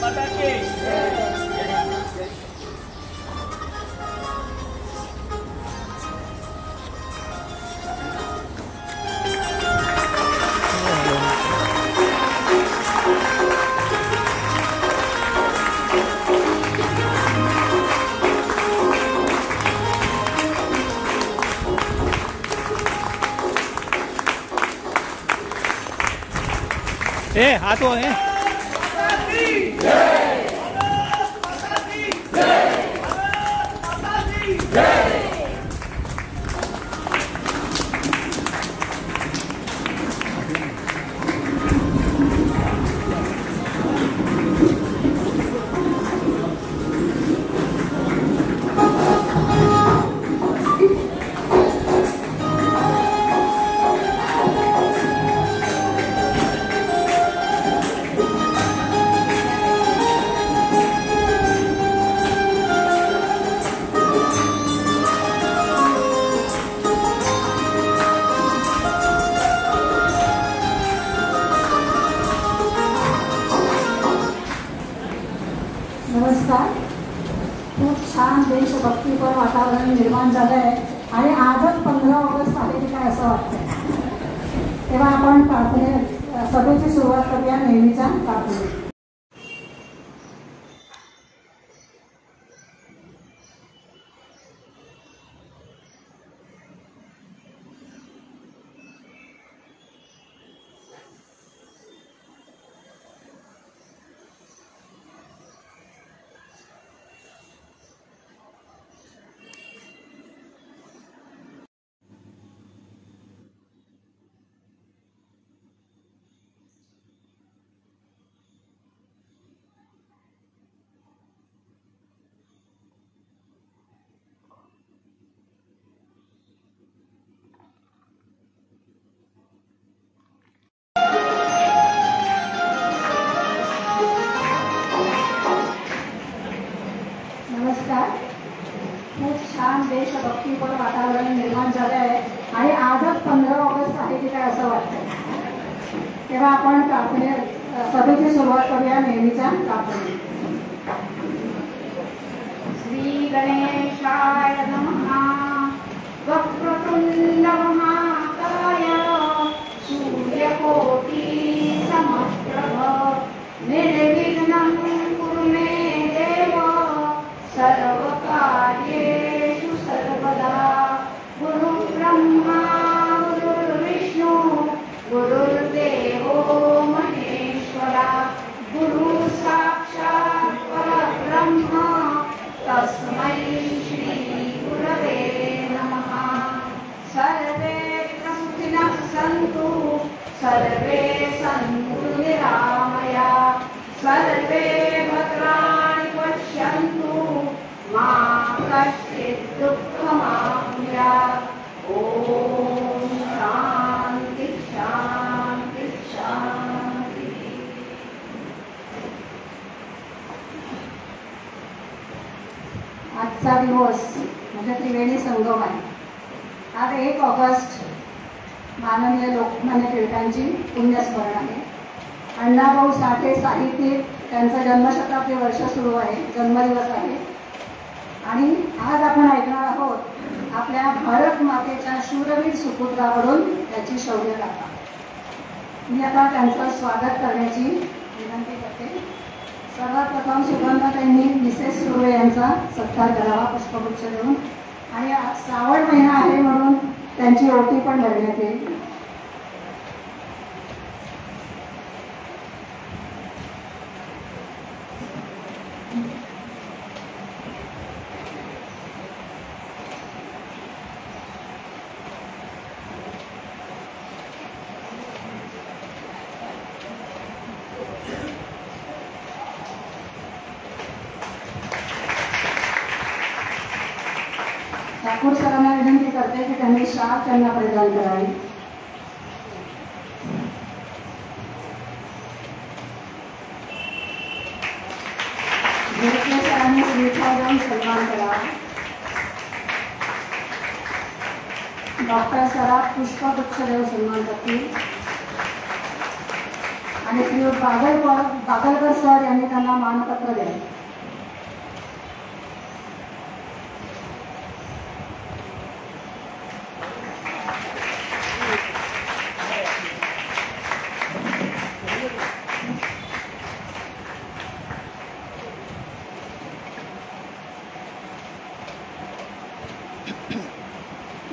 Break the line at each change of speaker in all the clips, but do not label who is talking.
माता की
हाथ वो है।
नमस्कार. खूप छान देशभक्तीपर वातावरण निर्माण झालं आहे आणि आजच 15 ऑगस्ट आहे की काय असं वाटतं. तेव्हा आपण प्रार्थने सभेची सुरुवात करूया नेहमीच्या प्रार्थनेत. नमस्कार. खूप छान देशभक्तीपर वातावरण निर्माण झालं आहे आणि आजच 15 ऑगस्ट आहे की काय असं वाटतं. तेव्हा आपण प्रार्थने सभेची सुरुवात करूया नेहमीच्या प्रार्थनेत.
श्री गणेशाय नमः. वक्रतुंड महाकाय सूर्यकोटि समप्रभ निर्विघ्नं कुरु मे देव सर्वकार्येषु सर्वदा. गुरु ब्रह्मा गुरुर्विष्णु गुरुर्देवो महेश्वरा. गुरु साक्षात् परब्रह्म तस्मै श्री गुरवे नमः. सर्वे प्रमुखिनः सन्तु सर्वे सन्तु निरामया. सर्वे भद्राणि पश्यन्तु मा कश्चित् दुःखमाप्नुयात्. ॐ शान्ति शान्ति शान्ति.
आजचा दिवस म्हणजे त्रिवेणी संगम आहे. आज 1 ऑगस्ट माननीय लोकमान्य टिळकांची पुण्यस्मरण आहे. अण्णाभाऊ साठे साहित्यिक त्यांचं जन्मशताब्दी वर्ष सुरू आहे, जन्मदिवस आहे. आणि आज आपण ऐकणार आहोत आपल्या भारत मातेच्या शूरवीर सुपुत्राकडून त्याची शौर्यगाथा. मी आता त्यांचं स्वागत करण्याची विनंती करते. सर्वात प्रथम सुगंधाताईंनी मिसेस सुर्वे यांचा सत्कार करावा पुष्पगुच्छ देऊन. आणि श्रावण महिना आहे म्हणून त्यांची ओटी पण भरण्यात येईल. ठाकूर सरांना विनंती करते की त्यांनी शाल त्यांना प्रदान करावी. झेडके सरांनी श्रीफळ देऊन सन्मान करावा. डॉक्टर सराफ पुष्पगुच्छ देऊन सन्मान करतील. आणि श्री बागलकर सर यांनी त्यांना मानपत्र दिले.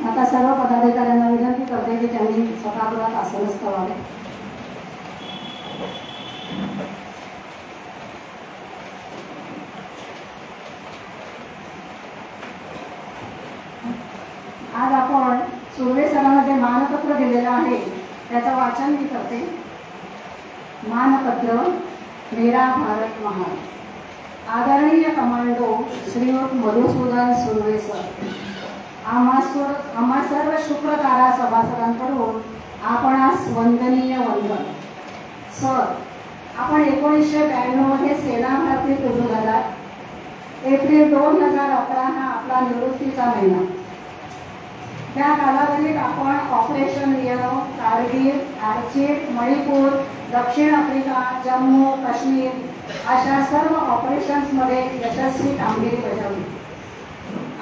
आता सर्व पदाधिकाऱ्यांना विनंती करते की त्यांनी सभागृहात आसनस्थ व्हावे. आज आपण सुर्वे सरांना जे मानपत्र दिलेलं आहे त्याचं वाचन मी करते. मानपत्र मेरा भारत महान. आदरणीय कमांडो श्रीयुत मधुसूदन सुर्वे सर, आम्हा सर्व शुक्रतारा सभासदांकडून आपणास वंदनीय वंदन. सर, आपण 1992 मध्ये सेना भरतीत रुजू झालात. एप्रिल 2011 हा आपला निवृत्तीचा महिना. त्या कालावधीत आपण ऑपरेशन लिओ, कारगिल, आर्चिड, मणिपूर, दक्षिण आफ्रिका, जम्मू काश्मीर अशा सर्व ऑपरेशन्समध्ये यशस्वी कामगिरी बजावली.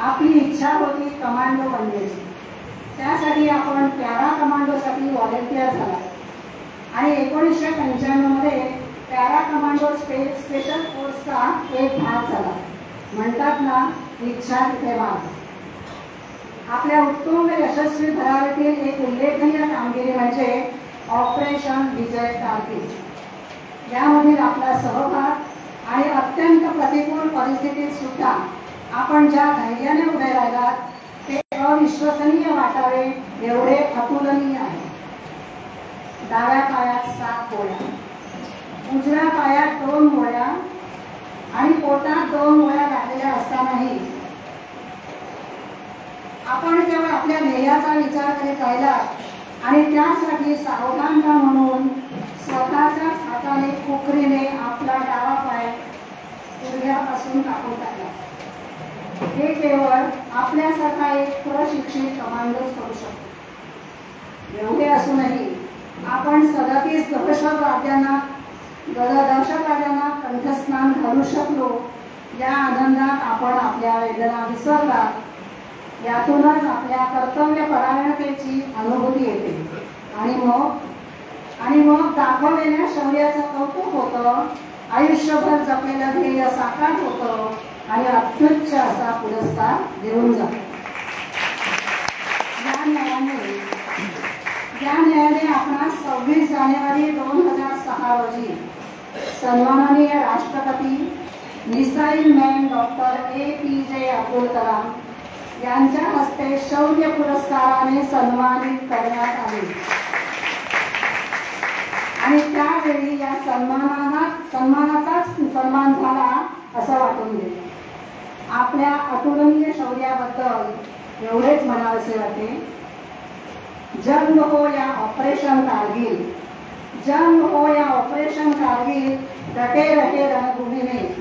आपली इच्छा होती कमांडो बनण्याची. त्यासाठी आपण पॅरा कमांडोसाठी व्हॉलेंटियर झाला आणि 1995 मध्ये पॅरा कमांडो स्पेशल फोर्सचा एक भाग झाला. म्हणतात ना, इच्छा तिथे भाग. आपल्या उत्तुंग यशस्वी भरारीतील एक उल्लेखनीय कामगिरी म्हणजे ऑपरेशन विजय कारगिल. यामधील आपला सहभाग आणि अत्यंत प्रतिकूल परिस्थितीत सुद्धा आपण ज्या धैर्याने उभे राहिलात ते अविश्वसनीय वाटावे एवढे अतुलनीय आहे. डाव्या पायात 7 गोळ्या, उजव्या पायात 2 गोळ्या आणि पोटात 2 गोळ्या घातलेल्या असतानाही आपण केवळ आपल्या ध्येयाचा विचार करीत राहिलात आणि त्यासाठी सावधानता म्हणून स्वतःच्याच हाताने कुकरीने आपला डावा पाय गुडघ्यापासून कापून टाकला. हे केवळ आपल्यासारखा एक प्रशिक्षित कमांडोच करू शकतो. एवढे असूनही आपण 37 दहशतवाद्यांना कंठस्नान घालू शकलो. या आनंदात आपण आपल्या वेदना विसरलात. यातूनच आपल्या कर्तव्य परायणतेची अनुभूती येते आणि मग दाखवलेल्या शौर्याचं कौतुक होतं. आयुष्यभर जपलेलं ध्येय साकार होतं आणि अत्युच्च असा पुरस्कार देऊन जातो. या न्यायाने आपणास 26 जानेवारी 2006 रोजी सन्माननीय राष्ट्रपती missile man doctor APJ Abdul Kalam यांच्या हस्ते शौर्य पुरस्काराने सन्मानित करण्यात आले आणि त्यावेळी या सन्मानाचाच सन्मान झाला असं वाटून गेले. आपल्या अतुलनीय शौर्याबद्दल एवढेच म्हणावेसे वाटते. जंग हो या ऑपरेशन कारगिल, जंग हो या ऑपरेशन कारगिल, डटे रहे रणभूमि में,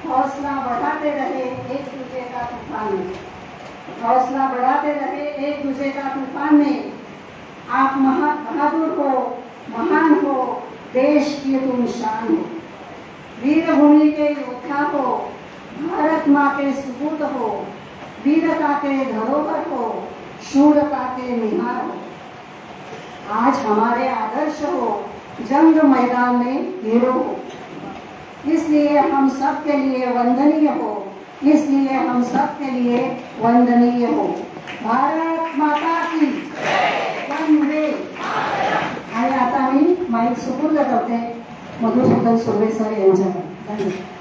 हौसला बढ़ाते रहे एक दूसरे का तूफान में, हौसला बढ़ाते रहे एक दूसरे का तूफान में. आप बहादुर हो, महान हो, देश की तुम शान हो, वीरभूमि के योद्धा हो, भारत माँ के सुपूत हो, वीरता के धरोहर हो, शूरता के निहार हो. आज हमारे आदर्श हो, जंग मैदान में हीरो हो. इसलिए हम सब के लिए वंदनीय हो, इसलिए हम सब के लिए वंदनीय हो. भारत माता की वंदे. आणि आता मी माईक सुपूर्द करते मधुसूदन सुर्वे सर यांच्याकडे. धन्यवाद.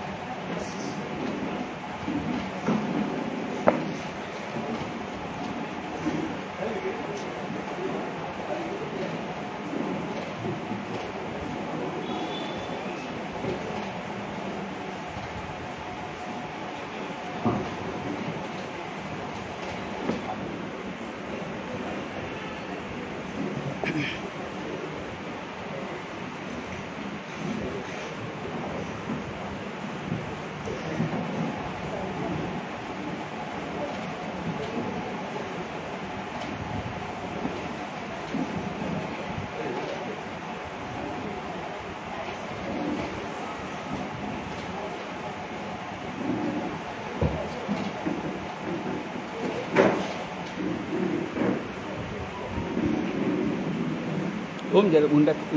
ओम जरा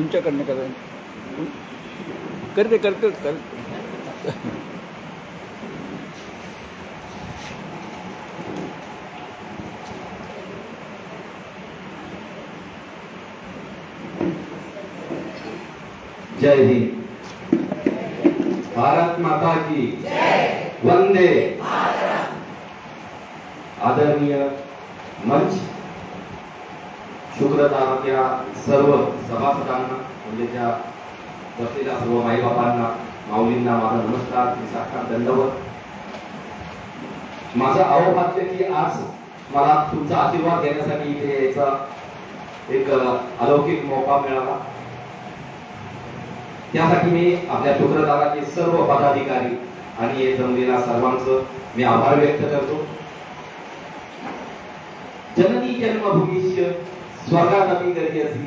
ऊंचा करने का कर दे कर कर कर
जय हिंद। भारत माता की वंदे। आदरणीय मंच शुक्रदाराच्या सर्व सभासदांना म्हणजे त्या बसलेल्या सर्व माईबापांना माऊलींना माझा नमस्कार, मी साष्टांग दंडवत। माझं अहोभाग्य की आज मला तुमचा आशीर्वाद घेण्यासाठी इथे यायचा एक अलौकिक मौका मिळाला। त्यासाठी मी आपल्या शुक्रदाराचे सर्व पदाधिकारी आणि हे जमलेल्या सर्वांचं मी आभार व्यक्त करतो। जननी जन्मभूमीश्य स्वर्गादपि गर्जसी,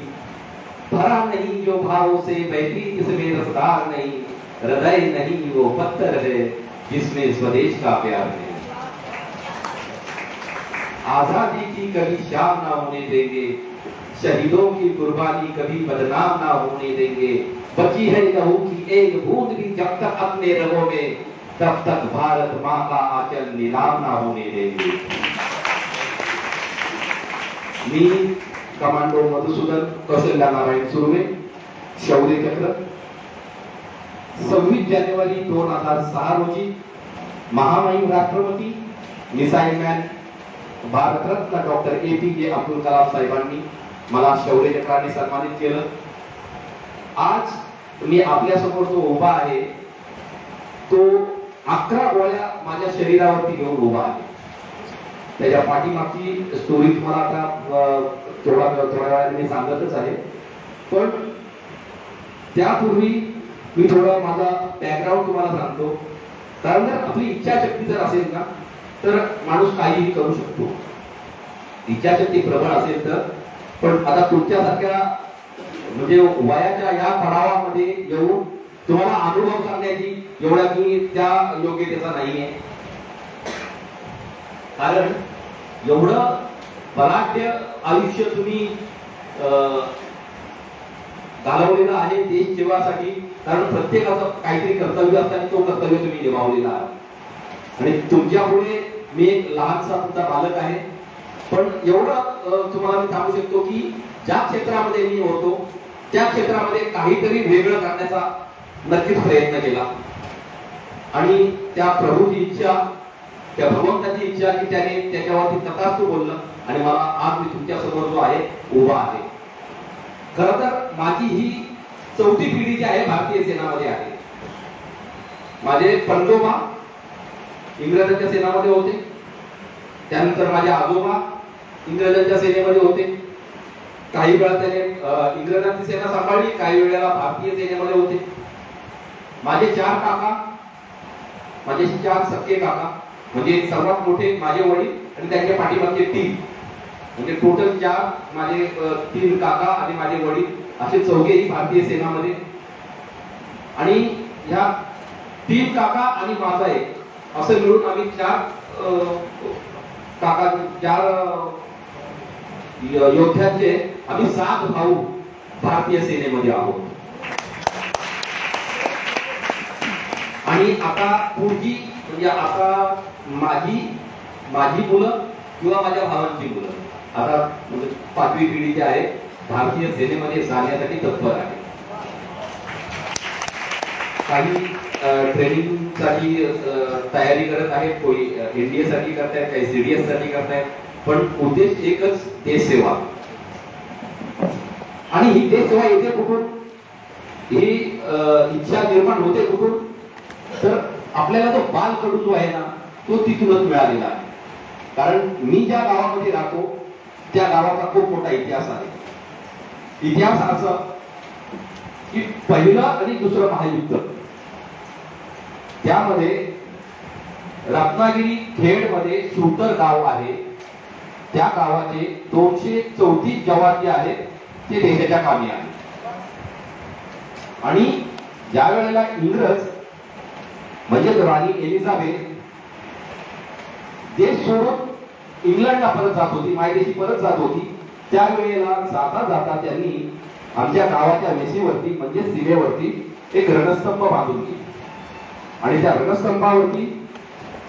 भरा नहीं जो भाव से बैठी जिसमें रसदार नहीं, हृदय नहीं वो पत्थर है जिसमें स्वदेश का प्यार नहीं। आजादी की कभी शाम ना होने देंगे, शहीदों की कुर्बानी कभी बदनाम ना होने देंगे। बची है लहू की एक बूंद भी जब तक अपने रगों में, तब तक भारत माँ का आंचल नीलाम ना होने देंगे। मी कमांडो मधुसूदन कौशल्या नारायण सुर्वे, शौर्य चक्र, 26 जानेवारी 2006 रोजी महामहिम राष्ट्रपती missile man Bharat Ratna doctor APJ Abdul Kalam साहेबांनी मला शौर्य चक्राने सन्मानित केलं। आज मी आपल्या समोर जो उभा आहे तो 11 गोळ्या माझ्या शरीरावरती घेऊन उभा आहे। त्याच्या पाठीमागची स्टोरी तुम्हाला आता थोड्या वेळाने मी सांगतच आहे, पण त्यापूर्वी मी थोडा माझा बॅकग्राऊंड तुम्हाला सांगतो। कारण जर आपली इच्छाशक्ती जर असेल ना तर माणूस काहीही करू शकतो, इच्छाशक्ती प्रबळ असेल तर। पण आता तुमच्यासारख्या म्हणजे वयाच्या या पडावामध्ये येऊन तुम्हाला अनुभव सांगण्याची एवढा मी त्या योग्यतेचा नाहीये। कारण एवढं बलाढ्य आयुष्य तुम्ही घालवलेलं आहे देश सेवासाठी। कारण प्रत्येकाचं काहीतरी कर्तव्य असतं आणि तो कर्तव्य तुम्ही निभावलेला आहे। आणि तुमच्या पुढे मी एक लहानसा तुमचा बालक आहे, पण एवढं तुम्हाला मी सांगू शकतो की ज्या क्षेत्रामध्ये मी होतो त्या क्षेत्रामध्ये काहीतरी वेगळं करण्याचा नक्कीच प्रयत्न केला। आणि त्या प्रभूची इच्छा, त्या भगवंताची इच्छा की त्याने त्याच्यावरती तथास्तु बोललं आणि मला आज मी तुमच्या समोर जो आहे उभा आहे। खरं तर माझी ही 4थी पिढी जी आहे भारतीय सेनामध्ये आहे। माझे पंजोबा इंग्रजांच्या सेनामध्ये होते, त्यानंतर माझे आजोबा इंग्रजांच्या सेनेमध्ये होते। काही वेळा त्याने इंग्रजांची सेना सांभाळली, काही वेळेला भारतीय सेनेमध्ये होते। माझे 4 काका, माझे 4 सख्खे काका, म्हणजे सर्वात मोठे माझे वडील आणि त्यांच्या पाठीमागचे 3, म्हणजे टोटल 4 माझे 3 काका आणि माझे वडील असे चौघेही भारतीय सेनामध्ये। आणि ह्या 3 काका आणि माझा एक असं मिळून आम्ही 4 काका 4 योद्ध्यांचे आम्ही 7 भाऊ भारतीय सेनेमध्ये आहोत। आणि आता पुढची म्हणजे आता माझी मुलं किंवा माझ्या भावांची मुलं आता म्हणजे 5वी पिढी जी आहे भारतीय सेनेमध्ये जाण्यासाठी तत्पर आहे। काही ट्रेनिंगसाठी तयारी करत आहेत, कोणी NDA साठी करतायत, काही CDS साठी करतायत, पण उद्देश एकच, देश सेवा। आणि ही देश सेवा येते कुठून, ही इच्छा निर्माण होते कुठून, तर आपल्याला तो बालकडू जो आहे ना तो तिथूनच मिळालेला आहे। कारण मी ज्या गावामध्ये राहतो त्या गावाचा खूप मोठा इतिहास आहे। इतिहास असा की पहिलं आणि दुसरं महायुद्ध, त्यामध्ये रत्नागिरी खेडमध्ये शूटर गाव आहे, त्या गावाचे 234 जवान जे आहेत ते देशाच्या कामी आहेत। आणि ज्या वेळेला इंग्रज म्हणजे राणी एलिझाबेथ देश सोडून इंग्लंडला परत जात होती, मायदेशी परत जात होती, त्यावेळेला जाता जाता त्यांनी आमच्या गावाच्या वेशीवरती म्हणजे सीमेवरती एक रणस्तंभ बांधून केली आणि त्या रणस्तंभावरती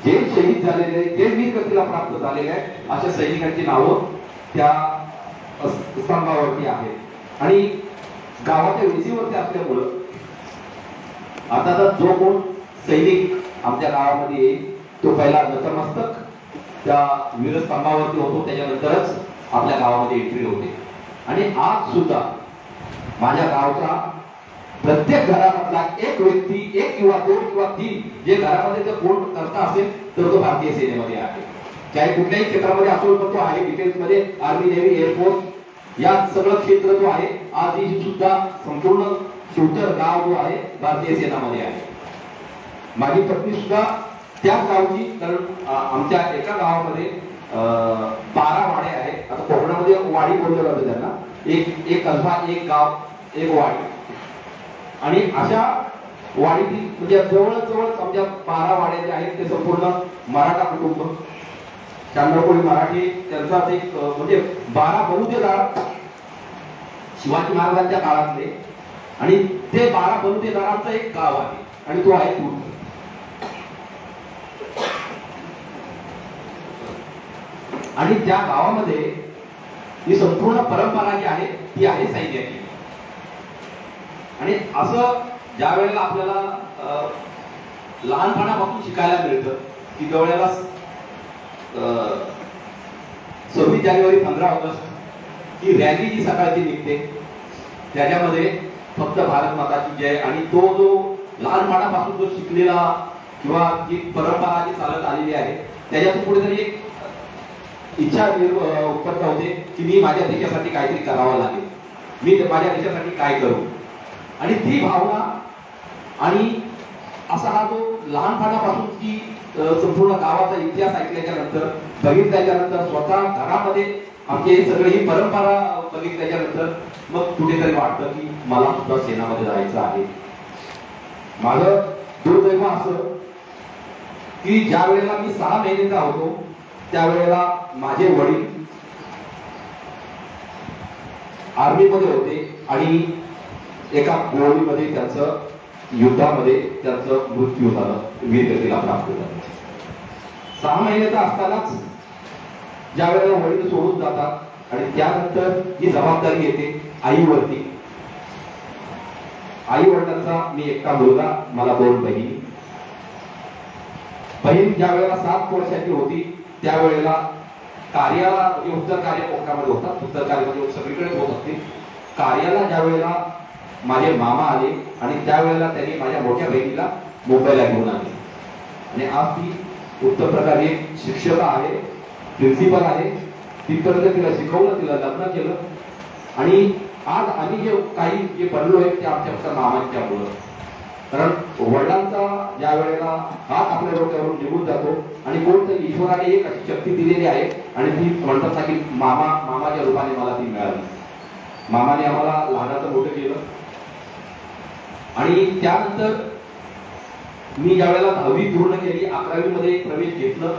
जे शहीद झालेले जे वीरगतीला प्राप्त झालेले आहेत अशा सैनिकांची नावं त्या स्तंभावरती आहेत. आणि गावाच्या वेशीवरती असल्यामुळं आता तर जो कोण सैनिक आमच्या गावामध्ये येईल तो पहिला नतमस्तक त्या वीरस्तंभावरती होतो, त्याच्यानंतरच आपल्या गावामध्ये एंट्री होते. आणि आज सुद्धा माझ्या गावचा प्रत्येक घरामधला एक व्यक्ती, एक किंवा दोन किंवा तीन जे घरामध्ये जर कोण करता असेल तर तो भारतीय सेनेमध्ये आहे. चाहे कुठल्याही क्षेत्रामध्ये असो, पण तो आहे डिफेन्समध्ये, आर्मी, नेव्ही, एअरफोर्स या सगळं क्षेत्र जो आहे आजही सुद्धा संपूर्ण शिवतर गाव जो आहे भारतीय सेनामध्ये आहे. माझी पत्नी सुद्धा त्याच गावची, कारण आमच्या एका गावामध्ये 12 वाडे आहेत. आता कोकणामध्ये वाडी बोललं जातं त्यांना, एक कल्पा, एक गाव, एक वाडी. आणि अशा वाडीतील म्हणजे जवळजवळ आमच्या 12 वाड्या जे आहेत ते संपूर्ण मराठा कुटुंब, 96 कोळी मराठी, त्यांचा एक म्हणजे 12 बलुतेदार शिवाजी महाराजांच्या काळातले, आणि ते 12 बलुतेदारांचं एक गाव आहे आणि तो आहे तूर. आणि त्या गावामध्ये ही संपूर्ण परंपरा जी आहे ती आहे सैन्याची. आणि असं ज्या वेळेला आपल्याला लहानपणापासून शिकायला मिळतं की ज्या वेळेला 26 जानेवारी 15 ऑगस्ट ही रॅली जी सकाळची निघते त्याच्यामध्ये फक्त भारत माताची जय, आणि तो जो लहानपणापासून जो शिकलेला किंवा जी परंपरा जी चालत आलेली आहे त्याच्यातून कुठेतरी एक इच्छा उत्पन्न होते की मी माझ्या देशासाठी काहीतरी करावं लागेल, मी माझ्या देशासाठी काय करू. आणि ती भावना आणि असा हा जो लहानपणापासूनची संपूर्ण गावाचा इतिहास ऐकल्याच्या नंतर, बघितल्याच्या नंतर, स्वतः घरामध्ये आमची सगळी ही परंपरा बघितल्याच्या नंतर मग कुठेतरी वाटतं की मला सुद्धा सेनामध्ये जायचं आहे. माझं दुर्दैव असं की ज्या वेळेला मी 6 महिन्याचा होतो त्यावेळेला माझे वडील आर्मीमध्ये होते आणि एका गोळीमध्ये त्यांचं युद्धामध्ये त्यांचं मृत्यू झालं, वीरगतीला प्राप्त झालं. 6 महिन्याचा असतानाच ज्या वेळेला वडील सोडून जातात आणि त्यानंतर ही जबाबदारी येते आईवरती. आई वडिलांचा मी एकटा मुलगा, मला 2 बहिणी. बहीण ज्या वेळेला 7 वर्षाची होती त्यावेळेला कार्याला म्हणजे उत्तर कार्य कोकणामध्ये होतात, उत्तर कार्य म्हणजे सगळीकडे होत असते. कार्याला ज्या वेळेला माझे मामा आले आणि त्यावेळेला त्यांनी माझ्या मोठ्या बहिणीला मुंबईला घेऊन आले. आणि आज ती उत्तर प्रकारे शिक्षिका आहे, प्रिन्सिपल आहे. तिथपर्यंत तिला शिकवलं, तिला लग्न केलं. आणि आज आम्ही जे काही जे बनलो आहे ते आमच्या फक्त मामांच्या मुलं. कारण वडिलांचा ज्या वेळेला हात आपल्या डोक्यावरून निघून जातो आणि कोणतरी ईश्वराने एक अशी शक्ती दिलेली आहे आणि ती म्हणतात ना की मामाच्या रूपाने मला ती मिळाली. मामाने आम्हाला लहानाचं मोठं केलं. आणि त्यानंतर मी ज्या वेळेला 10वी पूर्ण केली, 11वी मध्ये प्रवेश घेतलं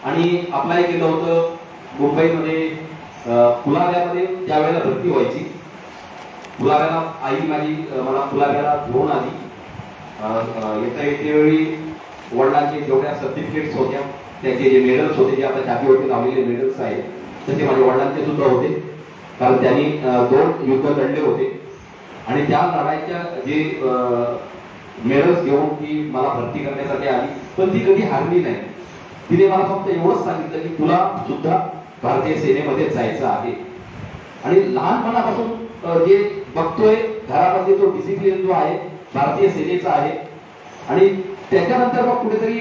आणि अप्लाय केलं होतं मुंबईमध्ये फुलाऱ्यामध्ये. ज्या वेळेला भरती व्हायची फुलाऱ्याला आई माझी मला फुलाऱ्याला घेऊन आली. येतेवेळी वडिलांचे जेवढ्या सर्टिफिकेट्स होत्या त्याचे जे मेडल्स होते, जे आता छातीवरती लावलेले मेडल्स आहेत तसे माझ्या वडिलांचे सुद्धा होते, कारण त्यांनी 2 युद्ध लढले होते. आणि त्या लढाईच्या जे मेडल्स घेऊन ती मला भरती करण्यासाठी आली, पण ती कधी हारली नाही. तिने मला फक्त एवढंच सांगितलं की तुला सुद्धा भारतीय सेनेमध्ये जायचं आहे. आणि लहानपणापासून जे बघतोय घरामध्ये तो डिसिप्लिन जो आहे भारतीय सेनेचा आहे. आणि त्याच्यानंतर मग कुठेतरी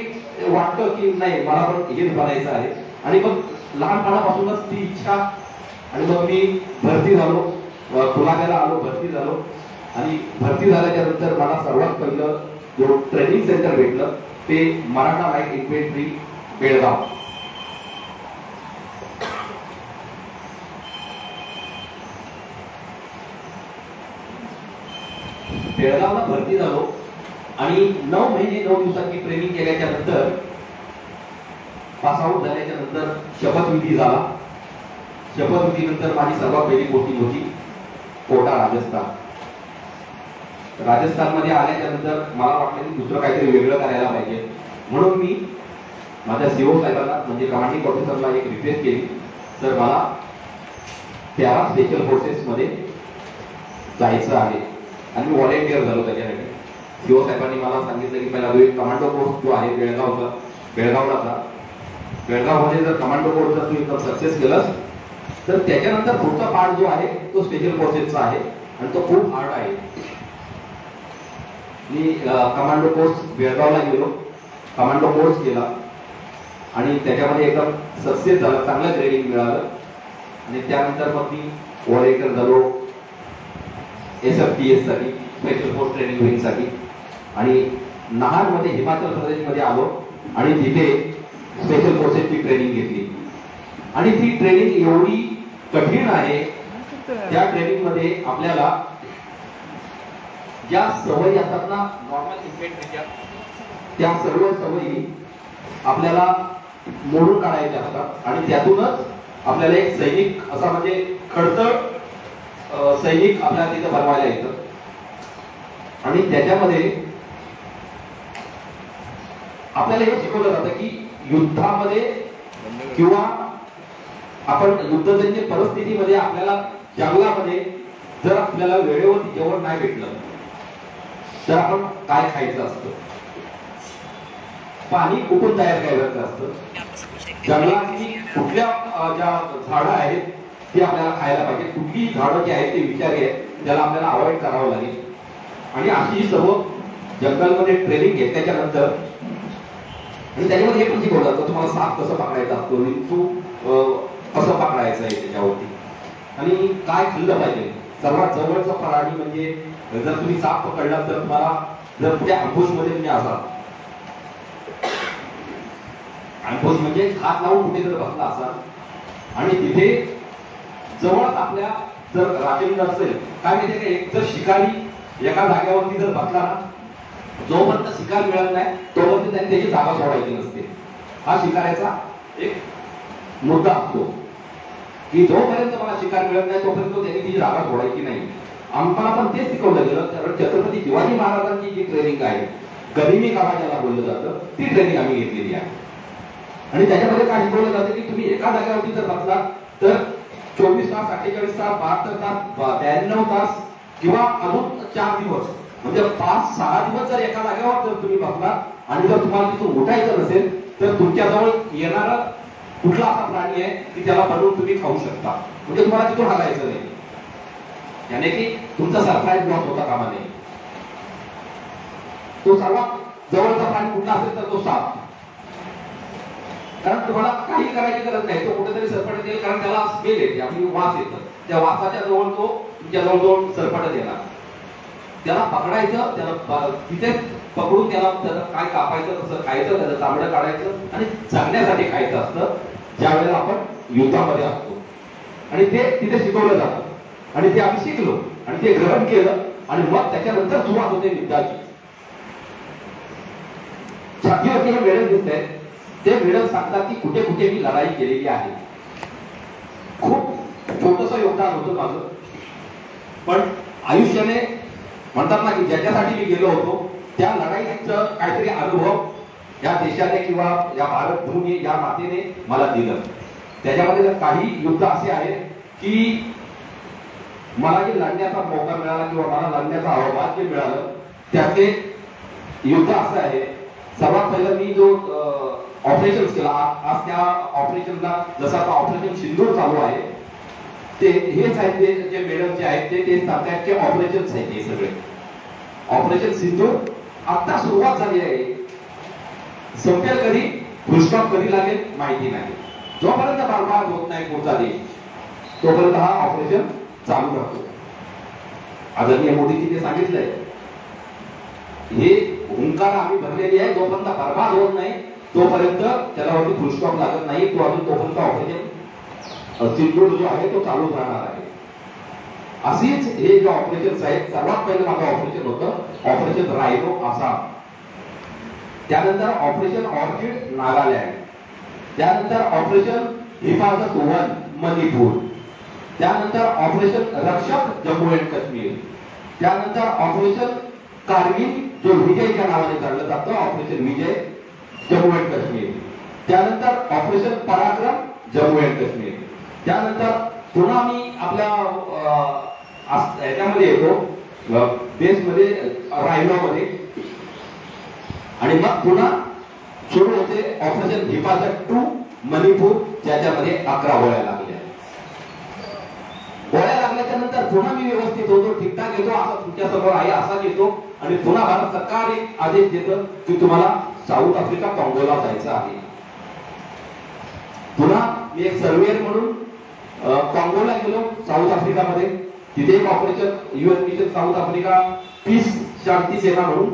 वाटतं की नाही मला पण हेच बनायचं आहे. आणि मग लहानपणापासूनच ती इच्छा. आणि मग मी भरती झालो, पुण्याला आलो, भरती झालो. आणि भरती झाल्याच्या नंतर मला सर्वात पहिलं जो ट्रेनिंग सेंटर भेटलं ते मराठा लाईट इन्फंट्री बेळगाव. बेळगावला भरती झालो आणि 9 महिने 9 दिवसांची ट्रेनिंग केल्याच्या नंतर पास आउट झाल्याच्या नंतर शपथविधी झाला. शपथविधीनंतर माझी सर्वात पहिली पोस्टिंग होती कोटा राजस्थानमध्ये आल्याच्या नंतर मला वाटलं की दुसरं काहीतरी वेगळं करायला पाहिजे, म्हणून मी माझ्या सीओ साहेबांना म्हणजे कमांडिंग ऑफिसरला एक रिक्वेस्ट केली, सर मला पॅरा स्पेशल फोर्सेस मध्ये जायचं आहे आणि मी व्हॉलेंटियर झालो त्याच्यासाठी. सीओ साहेबांनी मला सांगितलं की पहिला एक कमांडो कोर्स जो आहे बेळगावला जा, बेळगावमध्ये जर कमांडो कोर्स जर तू एकदम सक्सेस केलास तर त्याच्यानंतर पुढचा पार्ट जो आहे तो स्पेशल फोर्सेसचा आहे आणि तो खूप हार्ड आहे. मी कमांडो कोर्स बेळगावला गेलो, कमांडो कोर्स केला आणि त्याच्यामध्ये एकदम सक्सेस झाला, चांगलं ट्रेनिंग मिळालं आणि त्यानंतर मग मी व्हॉलेंटियर झालो SFTS साठी, स्पेशल फोर्स ट्रेनिंग विंग साठी, आणि नाहरमध्ये हिमाचल प्रदेशमध्ये आलो आणि तिथे स्पेशल फोर्सेसची ट्रेनिंग घेतली आणि ती ट्रेनिंग एवढी कठीण आहे. त्या ट्रेनिंग मध्ये आपल्याला ज्या सवयी असतात ना नॉर्मल इन्फेंट्रीच्या, त्या सर्व सवयी आपल्याला मोडून काढायच्या असतात आणि त्यातूनच आपल्याला एक सैनिक असा म्हणजे खडतर सैनिक आपल्याला तिथं बनवायला येतं. आणि त्याच्यामध्ये आपल्याला हे शिकवलं जातं की युद्धामध्ये किंवा आपण युद्धजन्य परिस्थितीमध्ये आपल्याला जंगलामध्ये जर आपल्याला वेळेवरती जेवण नाही भेटलं तर आपण काय खायचं असतं, पाणी कुठून तयार करायचं असतं, जंगलातली कुठल्या ज्या झाडं आहेत ती आपल्याला खायला पाहिजे, कुठली झाडं जी आहेत ते विचार त्याला आपल्याला अवॉइड करावं लागेल. आणि अशी सर्व जंगलमध्ये ट्रेनिंग घेतल्याच्या नंतर आणि त्याच्यामध्ये हे पण शिकवलं जातं तुम्हाला साप कसं पकडायचा असतो, विंचू कसं पकडायचं आहे त्याच्यावरती, आणि काय खाल्लं पाहिजे. सर्वात जवळचा प्राणी म्हणजे जर तुम्ही साप पकडला तर तुम्हाला जर त्या अंकुश मध्ये तुम्ही असाल, अंकुश म्हणजे हात लावून कुठे जर बसला असाल आणि तिथे जवळच आपल्या जर राखीव असेल, काय माहितीये का, एक जर शिकारी एका जागेवरती जर बसला ना, जोपर्यंत शिकार मिळत नाही तोपर्यंत त्यांनी त्याची जागा सोडायची नसते. हा शिकाऱ्याचा एक मुद्दा असतो की जोपर्यंत मला शिकार मिळत नाही तोपर्यंत त्यांनी तिची जागा सोडायची नाही. आम्हाला पण तेच शिकवलं गेलं, कारण छत्रपती शिवाजी महाराजांची जी ट्रेनिंग आहे गनिमी काळा ज्याला बोललं जातं ती ट्रेनिंग आम्ही घेतलेली आहे. आणि त्याच्यामध्ये काय शिकवलं जातं की तुम्ही एका जागेवरती जर बसला तर 24 तास, 48 तास, 72 तास, 93 तास किंवा अजून 4 दिवस म्हणजे 5-6 दिवस जर एका जागेवर जर तुम्ही बसला आणि जर तुम्हाला तिथून उठायचं नसेल तर तुमच्याजवळ येणारा कुठला असा प्राणी आहे की त्याला बनवून तुम्ही खाऊ शकता, म्हणजे तुम्हाला तिथून हलायचं नाही, याने की तुमचा सरप्राईज लॉस होता कामा नये. तो सर्वात जवळचा प्राणी कुठला असेल तर तो साप, कारण तुम्हाला काही करायची गरज नाही, तो कुठेतरी सरपटत येईल, कारण त्याला स्मेल येते, आपली वास येतं, त्या वासाच्या जवळ तो तुमच्या जवळ सरपटत येणार. त्याला पकडायचं, त्याला तिथे पकडून त्याला काय कापायचं, कसं खायचं, त्याचं चामडं काढायचं आणि जगण्यासाठी खायचं असतं ज्या वेळेला आपण युद्धामध्ये असतो. आणि ते तिथे शिकवलं जातं आणि ते आम्ही शिकलो आणि ते ग्रहण केलं आणि मग त्याच्यानंतर सुरुवात होते युद्धाची. छातीवरती हे मेडल दिसत आहेत, ते मेडल सांगतात की कुठे कुठे मी लढाई केलेली आहे. खूप छोटस योगदान होतं माझं, पण आयुष्याने म्हणतात ना की ज्याच्यासाठी मी गेलो होतो त्या लढाईचं काहीतरी अनुभव या देशाने किंवा या भारत भूमी या मातेने मला दिलं. त्याच्यामध्ये काही युद्ध असे आहेत की मला जे लढण्याचा मौका मिळाला किंवा मला लढण्याचा अवभाग्य मिळालं, त्यातले युद्ध असं आहे. सर्वात पहिलं मी जो ऑपरेशन केला, आज त्या ऑपरेशनला जसं आता ऑपरेशन सिंदूर चालू आहे, ते हेच आहेत ते जे मेडल जे आहेत ते सांगतात की ऑपरेशन आहेत हे सगळे. ऑपरेशन सिंदूर आता सुरुवात झाली आहे, संपेल कधी, फुलस्टॉप कधी लागेल माहिती नाही. जोपर्यंत बरबाद होत नाही पुढचा देश तोपर्यंत हा ऑपरेशन चालू राहतो. आदरणीय मोदीजी ते सांगितलंय, हे हुंकार आम्ही भरलेली आहे, जोपर्यंत बरबाद होत नाही तोपर्यंत त्याच्यावरती फुलस्टॉप लागत नाही, तो अजून तोपर्यंत ऑपरेशन सिंदूर जो आहे तो चालू राहणार आहे. अशीच हे जे ऑपरेशन आहेत, सर्वात पहिलं माझं ऑपरेशन होतं ऑपरेशन रायनो आसाम, त्यानंतर ऑपरेशन ऑर्किड नागालँड, त्यानंतर ऑपरेशन हिफाजत 1 मणिपूर, त्यानंतर ऑपरेशन रक्षक जम्मू अँड काश्मीर, त्यानंतर ऑपरेशन कारगिल जो विजयच्या नावाने चाललं जातं, operation Vijay Jammu and Kashmir, त्यानंतर ऑपरेशन पराक्रम जम्मू अँड काश्मीर, त्यानंतर पुन्हा मी आपल्या ह्याच्यामध्ये येतो बेसमध्ये रायनामध्ये, आणि मग पुन्हा सुरू होते ऑपरेशन हिफाजत 2 मणिपूर, ज्याच्यामध्ये 11 गोळ्या लागल्या. गोळ्या लागल्याच्या नंतर पुन्हा मी व्यवस्थित होतो, ठीकठाक येतो, असा तुमच्या समोर आहे असा येतो, आणि पुन्हा भारत सरकार एक आदेश देतं की तुम्हाला साऊथ आफ्रिका काँगोला जायचं आहे. पुन्हा मी एक सर्वेअर म्हणून काँगोला गेलो, साऊथ आफ्रिकामध्ये. तिथे एक operation UN mission South Africa peace शांती सेना म्हणून,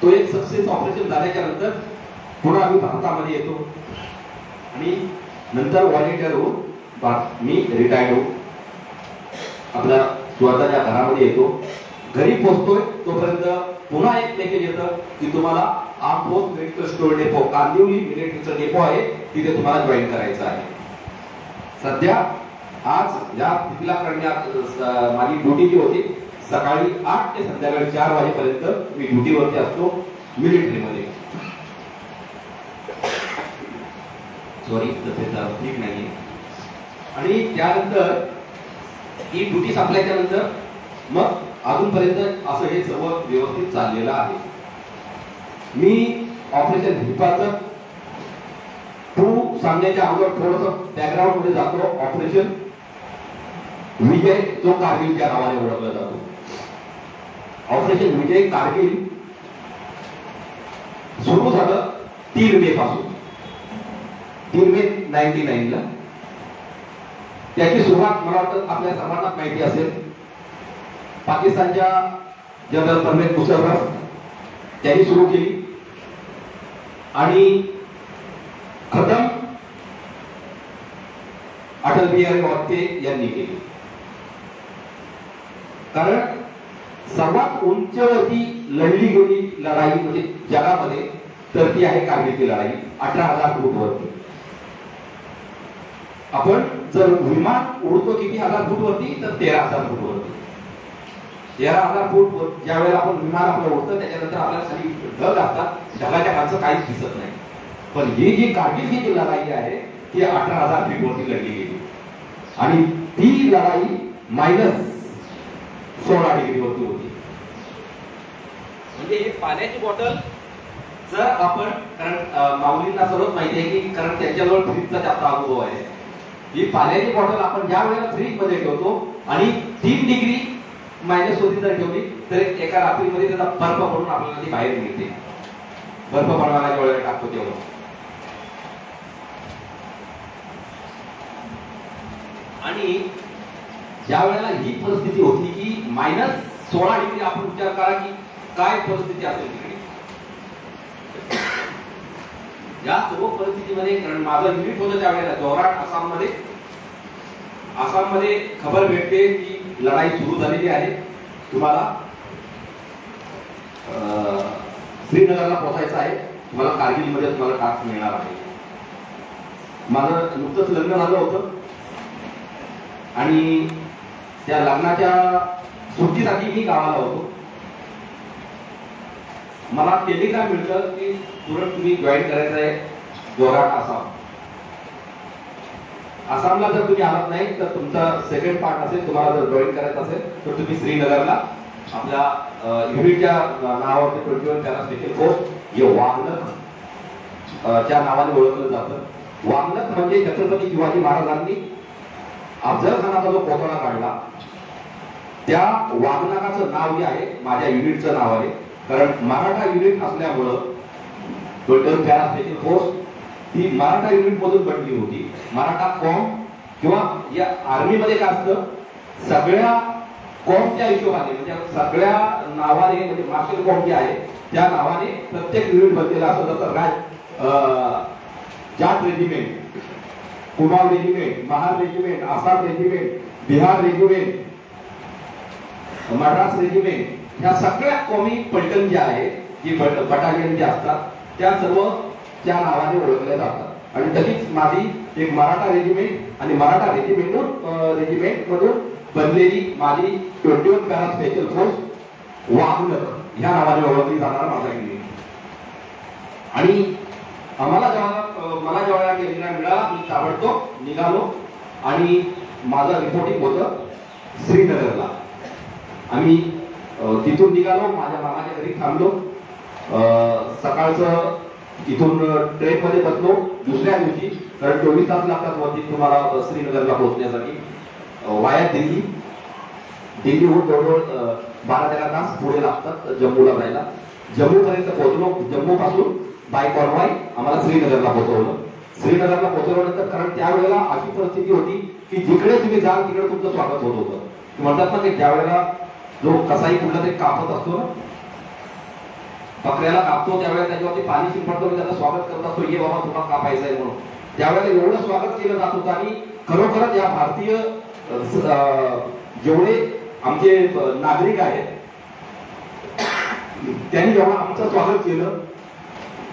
तो एक सक्सेस ऑपरेशन झाल्याच्या नंतर पुन्हा मी भारतामध्ये येतो, आणि नंतर व्हॉलेंटियर होऊन मी रिटायर्ड होऊन आपल्या स्वतःच्या घरामध्ये येतो. घरी पोहोचतोय तोपर्यंत पुन्हा एक मेसेज येतं की तुम्हाला arm force medical store depot, Kandivali मिलिटरीचं डेपो आहे, तिथे तुम्हाला जॉईन करायचं आहे. सध्या आज या स्थितीला करण्यात माझी ड्युटी जी होती, सकाळी 8 ते संध्याकाळी 4 वाजेपर्यंत मी ड्युटीवरती असतो मिलिटरीमध्ये. सॉरी, ठीक नाहीये. आणि त्यानंतर ही ड्युटी संपल्याच्या नंतर मग अजूनपर्यंत असं हे सर्व व्यवस्थित चाललेलं आहे. मी ऑपरेशन हिफाजत 2 सांगण्याच्या अगोदर थोडंसं बॅकग्राऊंड मध्ये जातो. ऑपरेशन विजय जो कारगिलच्या नावाने ओळखला जातो, ऑपरेशन विजय कारगिल सुरू झालं 3 मे पासून, 3 मे 99 ला. त्याची सुरुवात मला वाटतं आपल्या सर्वांना माहिती असेल, पाकिस्तानच्या जनरल परवेज मुशर्रफ त्यांनी सुरू केली, आणि खतम अटल बिहारी वाजपेयी यांनी केली. कारण सर्वात उंचवरती लढली गेली लढाई म्हणजे जगामध्ये तर ती आहे कारगिलची लढाई, 18,000 फूट वरती. आपण जर विमान उडतो किती हजार फूट वरती, तर 13,000 फूट वरती. 13,000 फूट ज्या वेळेला आपण विमान आपलं उडतं, त्याच्यानंतर आपल्याला खाली ढग असतात, ढगाच्या खालचं काहीच दिसत नाही. पण ही जी कारगिलची जी लढाई आहे ती 18,000 फीट वरती लढली गेली, आणि ती लढाई -16 डिग्री वरती होती. म्हणजे ही पाण्याची बॉटल जर आपण, कारण माऊलींना सर्वच माहिती आहे की कारण त्यांच्याजवळ फ्रीजचा जास्त अनुभव आहे, ही पाण्याची बॉटल आपण ज्या वेळेला फ्रीज मध्ये ठेवतो आणि 3 डिग्री मायनस वरती जर ठेवली तर एका रात्रीमध्ये त्याचा बर्फ पडून आपल्याला ती बाहेर मिळते. बर्फ पडवायला ज्या वेळेला टाकतो तेव्हा. आणि ज्या वेळेला ही परिस्थिती होती की -16 डिग्री, आपण विचार करा की काय परिस्थिती असेल तिकडे. या सर्व परिस्थितीमध्ये, कारण माझं युनिट होतं त्यावेळेला जोराट आसाममध्ये खबर भेटते की लढाई सुरू झालेली आहे, तुम्हाला श्रीनगरला पोहोचायचं आहे, तुम्हाला कारगिलमध्ये तुम्हाला टास्क मिळणार आहे. माझं नुकतंच लग्न झालं होतं, आणि त्या लग्नाच्या सुट्टीसाठी मी गावाला होतो. मला टेलिग्राम मिळतं की तुरंत तुम्ही जॉईन करायचं आहे जोराट आसाम. आसामला जर तुम्ही आलात नाही तर तुमचा सेकंड पार्ट असेल, तुम्हाला जर जॉईन करायचं असेल तर तुम्ही श्रीनगरला आपल्या युनिटच्या नावावरती 21 पॅरा स्पेशल फोर्स, हे वाघनख च्या नावाने ओळखलं जातं. वाघनख म्हणजे छत्रपती शिवाजी महाराजांनी अफजल खानाचा जो पुतळा काढला, त्या वाघनखाचं नाव जे आहे माझ्या युनिटचं नाव आहे. कारण मराठा युनिट असल्यामुळं 21 पॅरा स्पेशल फोर्स ही मराठा युनिट मधून बनली होती. मराठा कॉम किंवा या आर्मीमध्ये काय असतं, सगळ्या कॉमच्या हिशोबाने म्हणजे सगळ्या नावाने, म्हणजे मार्शल कॉम जे आहे त्या नावाने प्रत्येक युनिट बनलेला असतं. जसं Jat regiment, Kumaon regiment, Mahar regiment, Assam regiment, Bihar regiment, Madras regiment, ह्या सगळ्या कॉमी पलटण जे आहे, जी बटालियन जे असतात त्या सर्व त्या नावाने ओळखल्या जातात. आणि तशीच माझी एक मराठा रेजिमेंट आणि मराठा रेजिमेंट मधून बनलेली माझी 21 पॅरा स्पेशल फोर्स वाघनख ह्या नावाने ओळखली जाणारा माझा युनिट. आणि मला जेव्हा टेलिग्राम मिळाला मी ताबडतोब निघालो आणि माझं रिपोर्टिंग होतं श्रीनगरला. आम्ही तिथून निघालो, माझ्या मामाच्या घरी थांबलो. सकाळचं इथून ट्रेन मध्ये बसलो दुसऱ्या दिवशी, कारण 24 तास लागतात वरती तुम्हाला श्रीनगरला पोहोचण्यासाठी वाया दिल्ली. दिल्लीहून जवळजवळ 12-13 तास पुढे लागतात जम्मूला जायला. जम्मू पर्यंत पोहोचलो. जम्मू पासून बाय कॉन्वॉय आम्हाला श्रीनगरला पोहोचवलं. श्रीनगरला पोहोचवल्यानंतर, कारण त्यावेळेला अशी परिस्थिती होती की जिकडे तुम्ही जाल तिकडे तुमचं स्वागत होत होतं. म्हणतात ना की ज्यावेळेला जो कसाई कुठला तरी कापत असतो ना, बकऱ्याला कापतो त्यावेळेला त्याच्यावरती पाणी शिंपडतो आणि त्याचं स्वागत करत असतो, ये बाबा तुला कापायचं आहे म्हणून. त्यावेळेला एवढं स्वागत केलं जात होतं. आणि खरोखरच या भारतीय जेवढे आमचे नागरिक आहेत त्यांनी जेव्हा आमचं स्वागत केलं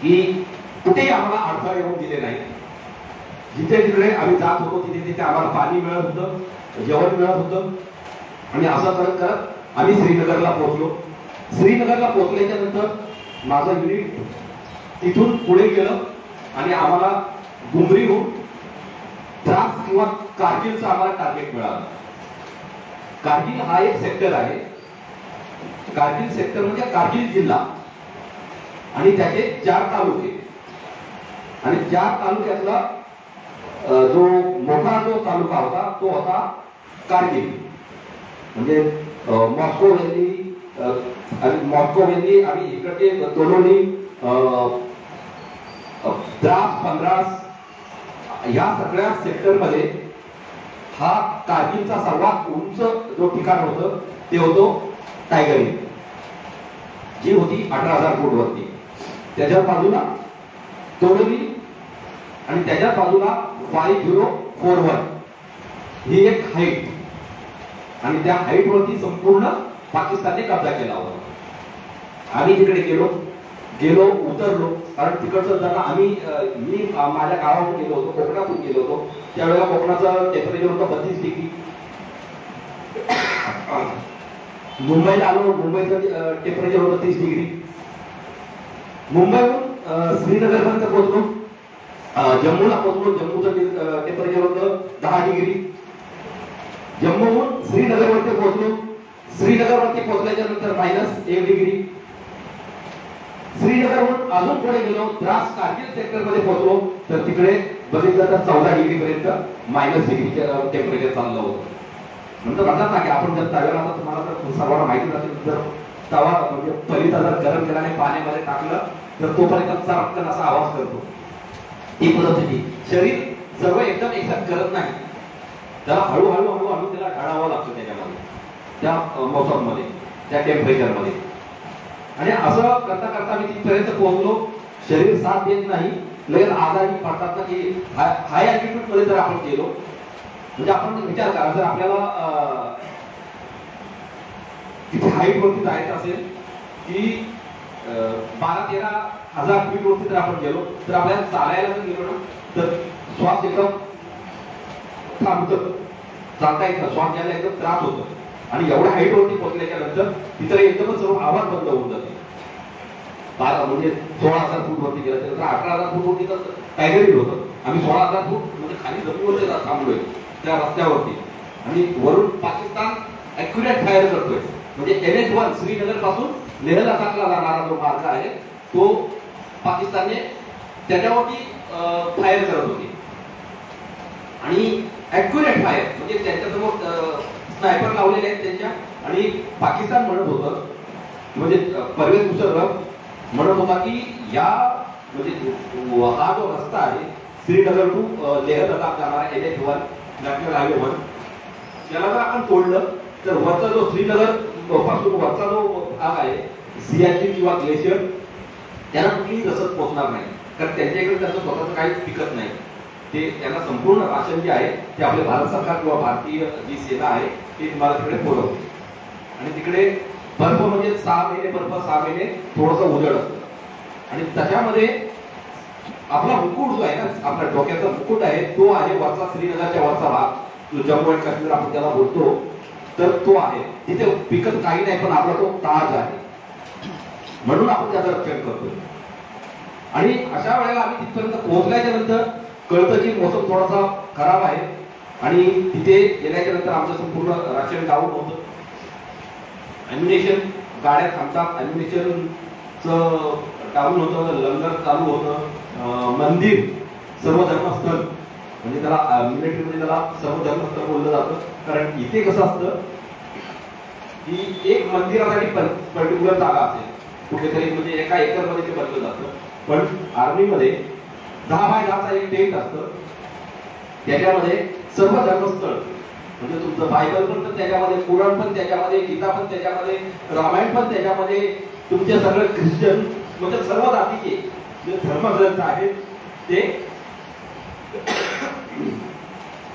की कुठेही आम्हाला अडथळा येऊन दिले नाही. जिथे तिकडे आम्ही जात होतो तिथे तिथे आम्हाला पाणी मिळत होतं, जेवण मिळत होतं. आणि असं करत करत आम्ही श्रीनगरला पोहोचलो. श्रीनगरला पोहोचल्याच्या नंतर माझं युनिट तिथून पुढे गेलं आणि आम्हाला गुमरीहून द्रास किंवा कारगिलचं आम्हाला टार्गेट मिळालं. कारगिल हा एक सेक्टर आहे. कारगिल सेक्टर म्हणजे कारगिल जिल्हा आणि त्याचे 4 तालुके. आणि 4 तालुक्यातला जो मोठा जो तालुका होता तो होता कारगिल. म्हणजे मॉस्को व्हॅली आणि इकडचे तोलोनी, द्रास, पंद्रास या सगळ्या सेक्टरमध्ये हा कारगिलचा सर्वात उंच जो ठिकाण होतं ते होतं टायगर हिल, जी होती 18,000 फूट वरती. त्याच्या बाजूला तोलोनी आणि त्याच्या बाजूला 5041 ही एक हाईट. आणि त्या हाईट वरती संपूर्ण पाकिस्तानने कब्जा केला होता. आम्ही तिकडे गेलो उतरलो, कारण तिकडचं जरा मी माझ्या गावातून गेलो होतो, कोकणातून गेलो होतो. त्यावेळेला कोकणाचं टेम्परेचर होतं 32 डिग्री. मुंबईला आलो, मुंबईचं टेम्परेचर होतं 30 डिग्री. मुंबईहून श्रीनगरपर्यंत पोहोचलो. जम्मूला पोहोचलो, जम्मूचं टेम्परेचर होतं 10 डिग्री. जम्मूहून श्रीनगरवरती पोहोचलो. श्रीनगरवरती पोहोचल्याच्या नंतर -1 डिग्री. श्रीनगरहून अजून पुढे गेलो, द्रास कारगिल सेक्टर मध्ये पोहोचलो तर तिकडे बघितलं तर 14 डिग्री पर्यंत -डिग्री टेम्परेचर चाललं होतं. नंतर म्हणतात ना की आपण जर तव्याला, आता तुम्हाला तर सर्वांना माहितीच असेल, जर तवा म्हणजे पलीचा जर गरम केल्याने पाण्यामध्ये टाकलं तर तोपर्यंत चटकन असा आवाज करतो. ही परिस्थिती. शरीर सर्व एकदम एकसाथ करत नाही, त्याला हळूहळू त्याला ढाळावं लागतं त्याच्यामध्ये, त्या मोसममध्ये, त्या टेम्परेचरमध्ये. आणि असं करता करता मी तिथपर्यंत पोहोचलो. शरीर साथ देत नाही, लगेच आजारी पडतात ना की हाय अल्टिट्यूड मध्ये जर आपण गेलो, म्हणजे आपण विचार करा, जर आपल्याला तिथे हाईट वरती जायचं असेल की 12-13 हजार फीट वरती जर आपण गेलो तर आपल्याला चालायला जर गेलो ना तर श्वास एकदम थांबतं, चालता येत नाही, श्वास घ्यायला एकदम त्रास होतो. आणि एवढ्या हाईट वरती पोहोचल्याच्या नंतर तिथे एकदमच सर्व आवाज बंद होऊन जाते. म्हणजे 16,000 फूट वरती गेलं तर 18,000 फूट वरती तर टायगर हिल होतं. आम्ही 16,000 फूट म्हणजे खाली जमिनीवरती थांबलोय त्या रस्त्यावरती. आणि वरून पाकिस्तान ॲक्युरेट फायर करतोय. म्हणजे NH-1 श्रीनगर पासून लेह लडाखला जाणारा जो मार्ग आहे तो पाकिस्तानने त्याच्यावरती फायर करत होते. आणि ॲक्युरेट फायर म्हणजे त्यांच्यासमोर स्नायपर लावलेले आहेत त्यांच्या. आणि पाकिस्तान म्हणत होतं, म्हणजे परवेज मुशर्रफ म्हणत होता की या म्हणजे हा जो रस्ता आहे श्रीनगर टू लेह लडाख जाणारा NH-1 नॅशनल हायवे 1, त्याला जर आपण तोडलं तर वरचा जो श्रीनगर पासून वरचा जो भाग आहे सियाचीन किंवा ग्लेशियर, त्यांना कुठलीही रसद पोहोचणार नाही. कारण त्यांच्याकडे त्याचं स्वतःचं काही पिकत नाही. ते त्यांना संपूर्ण राशन जे आहे ते आपले भारत सरकार किंवा भारतीय जी सेना आहे ती तुम्हाला तिकडे पुरवते. आणि तिकडे बर्फ म्हणजे 6 महिने बर्फ, 6 महिने थोडंसं उजळ असतं. आणि त्याच्यामध्ये आपला मुकुट जो आहे ना, आपल्या डोक्याचा मुकुट आहे तो आहे वरचा, श्रीनगरच्या वरचा भाग, जो जम्मू आणि काश्मीर आपण त्याला बोलतो, तर तो आहे. तिथे पिकत काही नाही, पण आपला तो ताज आहे, म्हणून आपण त्याचं रक्षण करतोय. आणि अशा वेळेला आम्ही तिथपर्यंत पोहोचल्याच्या नंतर कळतं की मोसम थोडासा खराब आहे, आणि तिथे गेल्याच्या नंतर आमचं संपूर्ण राशन डाऊन होतं. ॲम्युनेशन गाड्या थांबतात, ॲम्युनेशनचं डाऊन होतं, लंगर चालू होतं. मंदिर सर्वधर्मस्थळ, म्हणजे त्याला मिलिटरीमध्ये त्याला सर्वधर्मस्थळ बोललं जातं. कारण इथे कसं असतं की एक मंदिरासाठी पर्टिक्युलर जागा असेल कुठेतरी, म्हणजे एका एकरमध्ये ते बनलं जातं. पण आर्मीमध्ये 10 बाय 10चा एक टेंट असतं, त्याच्यामध्ये सर्व धर्मस्थळ, म्हणजे तुमचं बायबल पण त्याच्यामध्ये, कुराण पण त्याच्यामध्ये, गीता पण त्याच्यामध्ये, रामायण पण त्याच्यामध्ये, तुमचे सगळे ख्रिश्चन म्हणजे सर्व जातीचे जे धर्मग्रंथ आहेत ते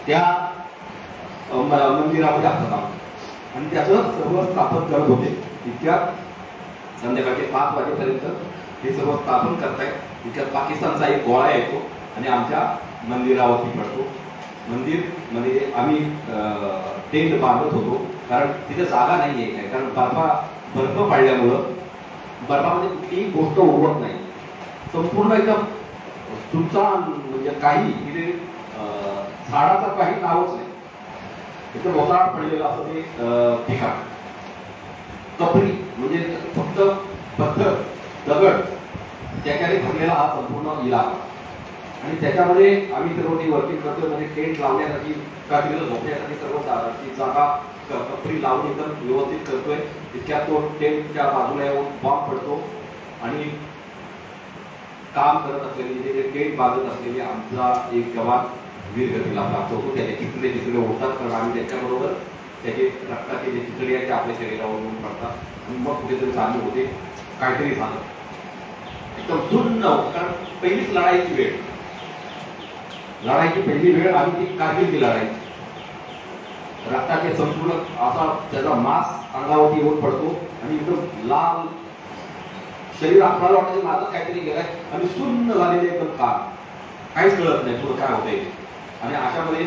त्या मंदिरामध्ये असतात. आणि त्याचं सर्व स्थापन करत होते. इतक्या संध्याकाळचे 5 वाजेपर्यंत हे सर्व स्थापन करतायत. तिच्यात पाकिस्तानचा एक गोळा येतो आणि आमच्या मंदिरावरती पडतो. मंदिर मध्ये आम्ही टेंट बांधत होतो, कारण तिथे जागा नाही आहे काय, कारण बर्फ पडल्यामुळं बर्फामध्ये कुठलीही गोष्ट उगवत नाही, संपूर्ण एकदम सुनसान, म्हणजे काही तिथे झाडाचं काही नावच नाही, तिथे मोसाळ पडलेलं असं ते ठिकाण. कपरी म्हणजे फक्त पत्थर दगड त्याच्याने भरलेला हा संपूर्ण इलाका. आणि त्याच्यामध्ये आम्ही सर्व ती वर्किंग करतोय, म्हणजे टेंट लावण्यासाठी, रात्रीला झोपण्यासाठी सर्व ती जागा कपरी लावून एकदम व्यवस्थित करतोय. तितक्यात तो टेंटच्या बाजूला येऊन बॉम्ब पडतो आणि काम करत असलेली, जे टेंट बांधत असलेले आमचा एक जवान वीरगतीला प्राप्त होतो. त्याचे चितळे तिकडे उडतात, कारण आम्ही त्याच्याबरोबर त्याचे रक्ताचे जे चितळे आहेत ते आपल्या शरीरावर येऊन पडतात. आणि मग कुठेतरी चालू होते, काहीतरी झालं, एकदम सुन्न होतं. कारण पहिलीच लढाईची वेळ, लढाईची पहिली वेळ आणि ती कारगिलची लढाई. रक्ताचे संपूर्ण असा त्याचा मांस अंगावरती येऊन पडतो आणि एकदम लाल शरीर, आपल्याला वाटतं माझं काहीतरी गेलंय, आणि सुन्न झालेले एकदम काहीच कळत नाही पुढे काय होतंय. आणि अशामध्ये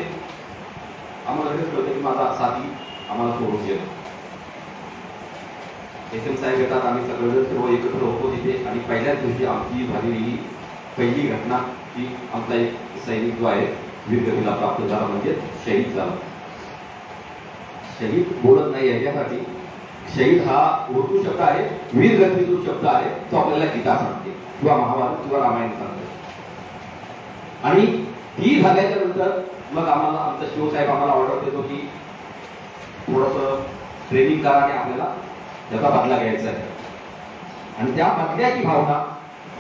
आम्हाला लगेच कळतं की माझा साथी आम्हाला सोडून गेला. एस एम साहेब येतात, आम्ही सगळेजण सर्व एकत्र होतो तिथे. आणि पहिल्याच दिवशी आमची झालेली पहिली घटना की आमचा एक सैनिक जो आहे वीरगतीला प्राप्त झाला, म्हणजे शहीद झाला. शहीद बोलत नाही याच्यासाठी, शहीद हा उर्दू शब्द आहे, वीरगती जो शब्द आहे तो आपल्याला गीता सांगते किंवा महाभारत किंवा रामायण सांगते. आणि ती झाल्याच्या नंतर मग आम्हाला आमचा शिवसाहेब आम्हाला ऑर्डर देतो की थोडंसं ट्रेनिंग करा आणि आपल्याला त्याचा बदला घ्यायचा आहे. आणि त्या बदल्याची भावना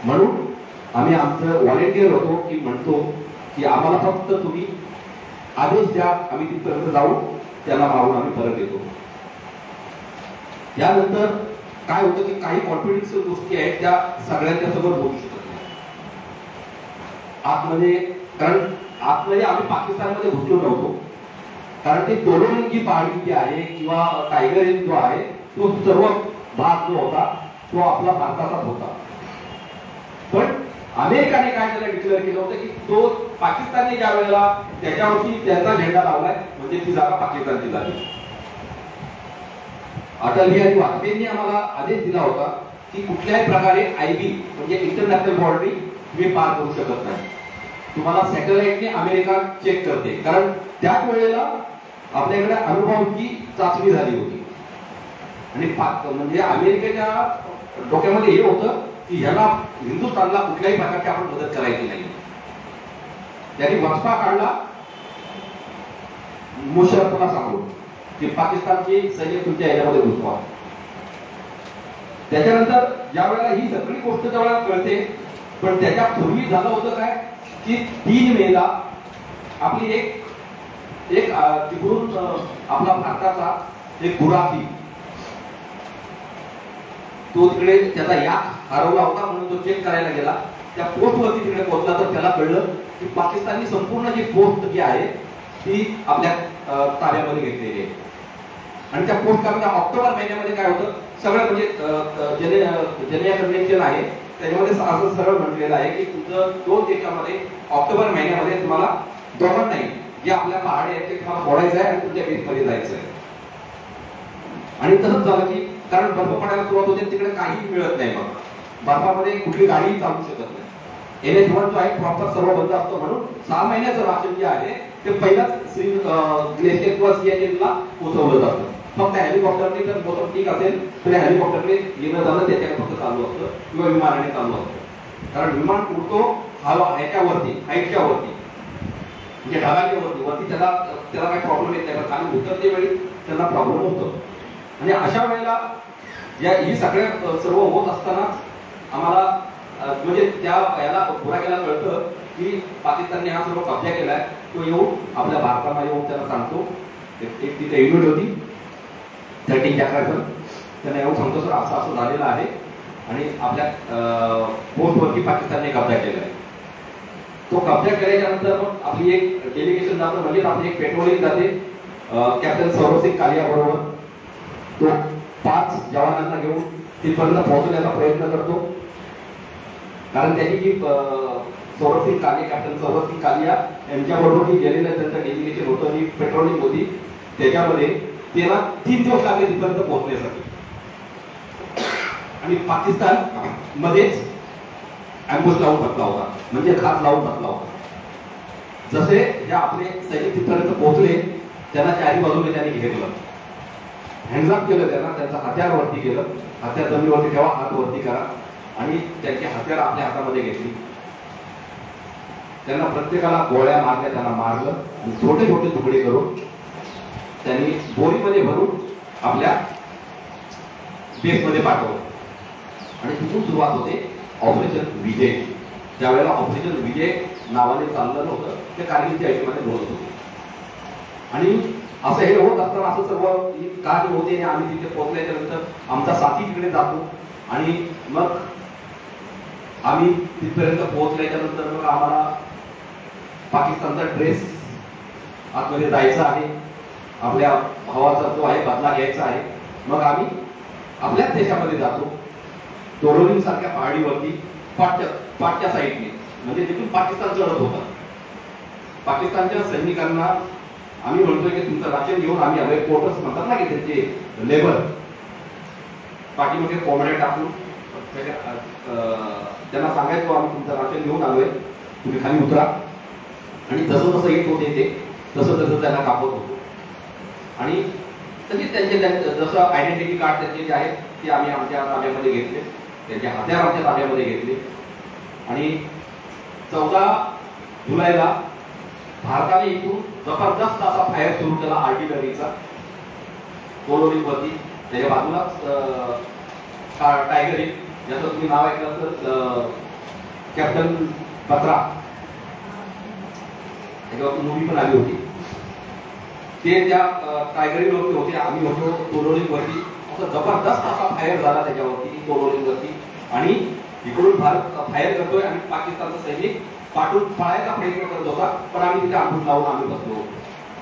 म्हणून आम्ही आमचं व्हॉलेंटियर होतो की म्हणतो की आम्हाला फक्त तुम्ही आदेश द्या, आम्ही तिथपर्यंत जाऊ, त्याला मारून आम्ही परत येतो. त्यानंतर काय होतं की काही कॉन्फिडन्शियल गोष्टी आहेत त्या सगळ्यांच्या समोर बोलू शकत नाही आतमध्ये, कारण आतमध्ये आम्ही पाकिस्तानमध्ये घुसलो नव्हतो. कारण ते तोरणची पहाडी जी आहे किंवा टायगर हिल जो आहे तो सर्व भाग जो होता तो आपला भारताचाच होता. पण अमेरिकाने काय त्याला डिक्लेअर केलं होतं की तो पाकिस्तानने ज्या वेळेला त्याच्यावरती त्याचा झेंडा लावलाय म्हणजे ती जागा पाकिस्तानची झाली. अटल बिहारी वाजपेयींनी आम्हाला आदेश दिला होता की कुठल्याही प्रकारे आयबी म्हणजे इंटरनॅशनल बाउंड्री तुम्ही पार करू शकत नाही, तुम्हाला सॅटेलाइटने अमेरिका चेक करते. कारण त्याच वेळेला आपल्याकडे अनुभवाची चाचणी झाली होती आणि म्हणजे अमेरिकेच्या डोक्यामध्ये हे होतं की ह्याला हिंदुस्थानला कुठल्याही प्रकारची आपण मदत करायची नाही. त्यांनी वचपा काढला मुशर्रफला सांगून की पाकिस्तानची सैनिक तुमच्या याच्यामध्ये घुसवा. त्याच्यानंतर ज्या वेळेला ही सगळी गोष्ट जेव्हा कळते, पण त्याच्यापूर्वी झालं होतं काय की 3 मेला आपली एक तिकडून आपला भारताचा एक गुराखी तो तिकडे त्याचा याक हरवला होता म्हणून तो चेक करायला गेला. त्या पोस्टवरती तिकडे पोहोचला तर त्याला कळलं की पाकिस्ताननी संपूर्ण जी पोस्ट जी आहे ती आपल्या ताब्यामध्ये घेतलेली आहे. आणि त्या पोस्ट ऑक्टोबर महिन्यामध्ये काय होतं सगळं म्हणजे ज्याने कन्व्हेन्शन आहे त्याच्यामध्ये असं सरळ म्हटलेलं आहे की तुमचं 2 देशामध्ये ऑक्टोबर महिन्यामध्ये तुम्हाला दोघं नाही जे आपल्या पहाडी आहेत ते तुम्हाला फोडायचं आहे आणि तुमच्या बेसमध्ये जायचं आहे. आणि तसंच झालं की कारण बर्फ पडायला सुरुवात होते तिकडे काही मिळत नाही. मग बर्फामध्ये कुठली गाडीही चालू शकत नाही. NH1 जो आहे प्रॉपर सर्व बंद असतो म्हणून 6 महिन्याचं राशन जे आहे ते पहिलाच ग्लेशियर किंवा सियाचीनला पोहोचवलं जातं. फक्त हेलिकॉप्टरने जर मोसम ठीक असेल तर हेलिकॉप्टरने येणं जाणं त्याच्याकडे फक्त चालू असतं किंवा विमानाने चालू असतं. कारण विमान उडतो ह्याच्यावरती हाईटच्या वरती म्हणजे ढगाच्या वरती त्याला काही प्रॉब्लेम येत नाही. खाली उतरते वेळी त्यांना प्रॉब्लेम होतो. आणि अशा वेळेला ही सगळे सर्व होत असताना आम्हाला म्हणजे त्या याला पुराव्याला कळतं की पाकिस्तानने हा सर्व कब्जा केलाय. तो येऊन आपल्या भारतामध्ये येऊन त्यांना सांगतो. एक तिथे युनिट होती 13 चक्राचं. त्यांना येऊन सांगतो सर असं असं झालेलं आहे आणि आपल्या पोस्टवरती पाकिस्तानने कब्जा केलाय. तो कब्जा केल्याच्या नंतर मग आपली एक डेलिगेशन जातं म्हणजे आपली एक पेट्रोलिंग जाते कॅप्टन सौरभ सिंग कालिया बरोबर. तो 5 जवानांना घेऊन तिथपर्यंत पोहोचण्याचा प्रयत्न करतो. कारण त्यांनी जी सौरभ सिंग कालिया कॅप्टन सौरभ सिंग कालिया यांच्याबरोबर गेलेलं त्यांचं डेलिगेशन होतं आणि पेट्रोलिंग होती त्याच्यामध्ये त्याला 3 दिवस लागले तिथपर्यंत पोहोचण्यासाठी. आणि पाकिस्तान मध्येच अँबुश लावून टाकला होता म्हणजे घात लावून टाकला होता. जसे जे आपले सैनिक तिथपर्यंत पोहोचले त्यांना 4ही बाजूने त्यांनी घेतलं. हँडलॉक केलं त्यांना. त्यांचं हत्यार वरती केलं. हत्यार जमिनीवरती ठेवा हात वरती करा आणि त्यांची हत्यार आपल्या हातामध्ये घेतली. त्यांना प्रत्येकाला गोळ्या मारल्या. त्यांना मारलं आणि छोटे छोटे तुकडे करून त्यांनी बोरीमध्ये भरून आपल्या बेसमध्ये पाठवलं. आणि तिथून सुरुवात होते ऑपरेशन विजय. ज्यावेळेला ऑपरेशन विजय नावाने चाललं नव्हतं ते कारगिलच्या ऐटीमध्ये बोलत होते. आणि असं हे होत असताना असं सर्व कार्य होते आणि आम्ही तिथे पोहोचल्याच्या नंतर आमचा साथी तिकडे जातो. आणि मग आम्ही तिथपर्यंत पोहोचल्याच्या नंतर मग आम्हाला पाकिस्तानचा ड्रेस आतमध्ये जायचा आहे. आपल्या भावाचा जो आहे बदला घ्यायचा आहे. मग आम्ही आपल्याच देशामध्ये जातो. तोरोलिंग सारख्या पहाडीवरती पाठच्या साईडने म्हणजे तिथून पाकिस्तान चढत होता. पाकिस्तानच्या सैनिकांना आम्ही म्हणतोय की तुमचं राशन घेऊन आम्ही आलोय. कोर्टर्स म्हणतात ना की त्यांचे लेबर पाठीमध्ये कोंबड्या टाकून त्यांना सांगायचो आम्ही तुमचं राशन घेऊन आलोय तुम्ही खाली उतरा. आणि जसं जसं येत होते ते तसं तसं त्यांना कापत होतो. आणि त्यांचे जसं आयडेंटिटी कार्ड त्यांचे जे आहेत ते आम्ही आमच्या ताब्यामध्ये घेतले. त्यांचे हत्यार आमच्या ताब्यामध्ये घेतले. आणि 14 जुलैला भारताने इथून जबरदस्त असा फायर सुरू केला आर्टिलरीचा कोलोनीवरती. त्याच्या बाजूलाच टायगर हिल ज्याचं तुम्ही नाव ऐकलं तर कॅप्टन बत्रा त्याच्यावरती मूवी पण आली होती. ते त्या टायगर हिलवरती होते. आम्ही होतो कोलोनीवरती. असं जबरदस्त असा फायर झाला त्याच्यावरती कोलोनीवरती. आणि इकडून भारत फायर करतोय आणि पाकिस्तानचा सैनिक पाठून पळायचा प्रयत्न करत होता. पण आम्ही तिथे आंबून लावून आम्ही बसलो.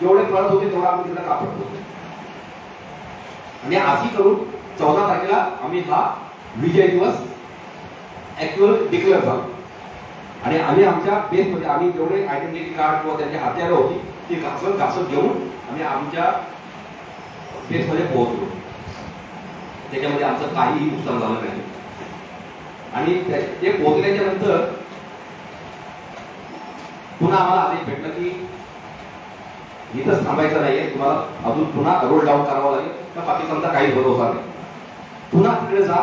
जेवढे पळत होते तेवढं आम्ही तिथे कापत होतो. आणि अशी करून 14 तारखेला आम्ही हा विजय दिवस ऍक्च्युअल डिक्लेअर झाला. आणि आम्ही आमच्या बेसमध्ये आम्ही जेवढे आयडेंटिटी कार्ड किंवा त्यांची हत्यारं होती ती घासत घेऊन आम्ही आमच्या बेसमध्ये पोहोचलो. त्याच्यामध्ये आमचं काहीही नुकसान झालं नाही. आणि ते पोहोचल्याच्या नंतर पुन्हा आम्हाला आदेश भेटला की इथंच थांबायचं नाहीये. तुम्हाला अजून पुन्हा रोल डाऊन करावं लागेल. तर पाकिस्तानचा काही भरोसा नाही. पुन्हा तिकडे जा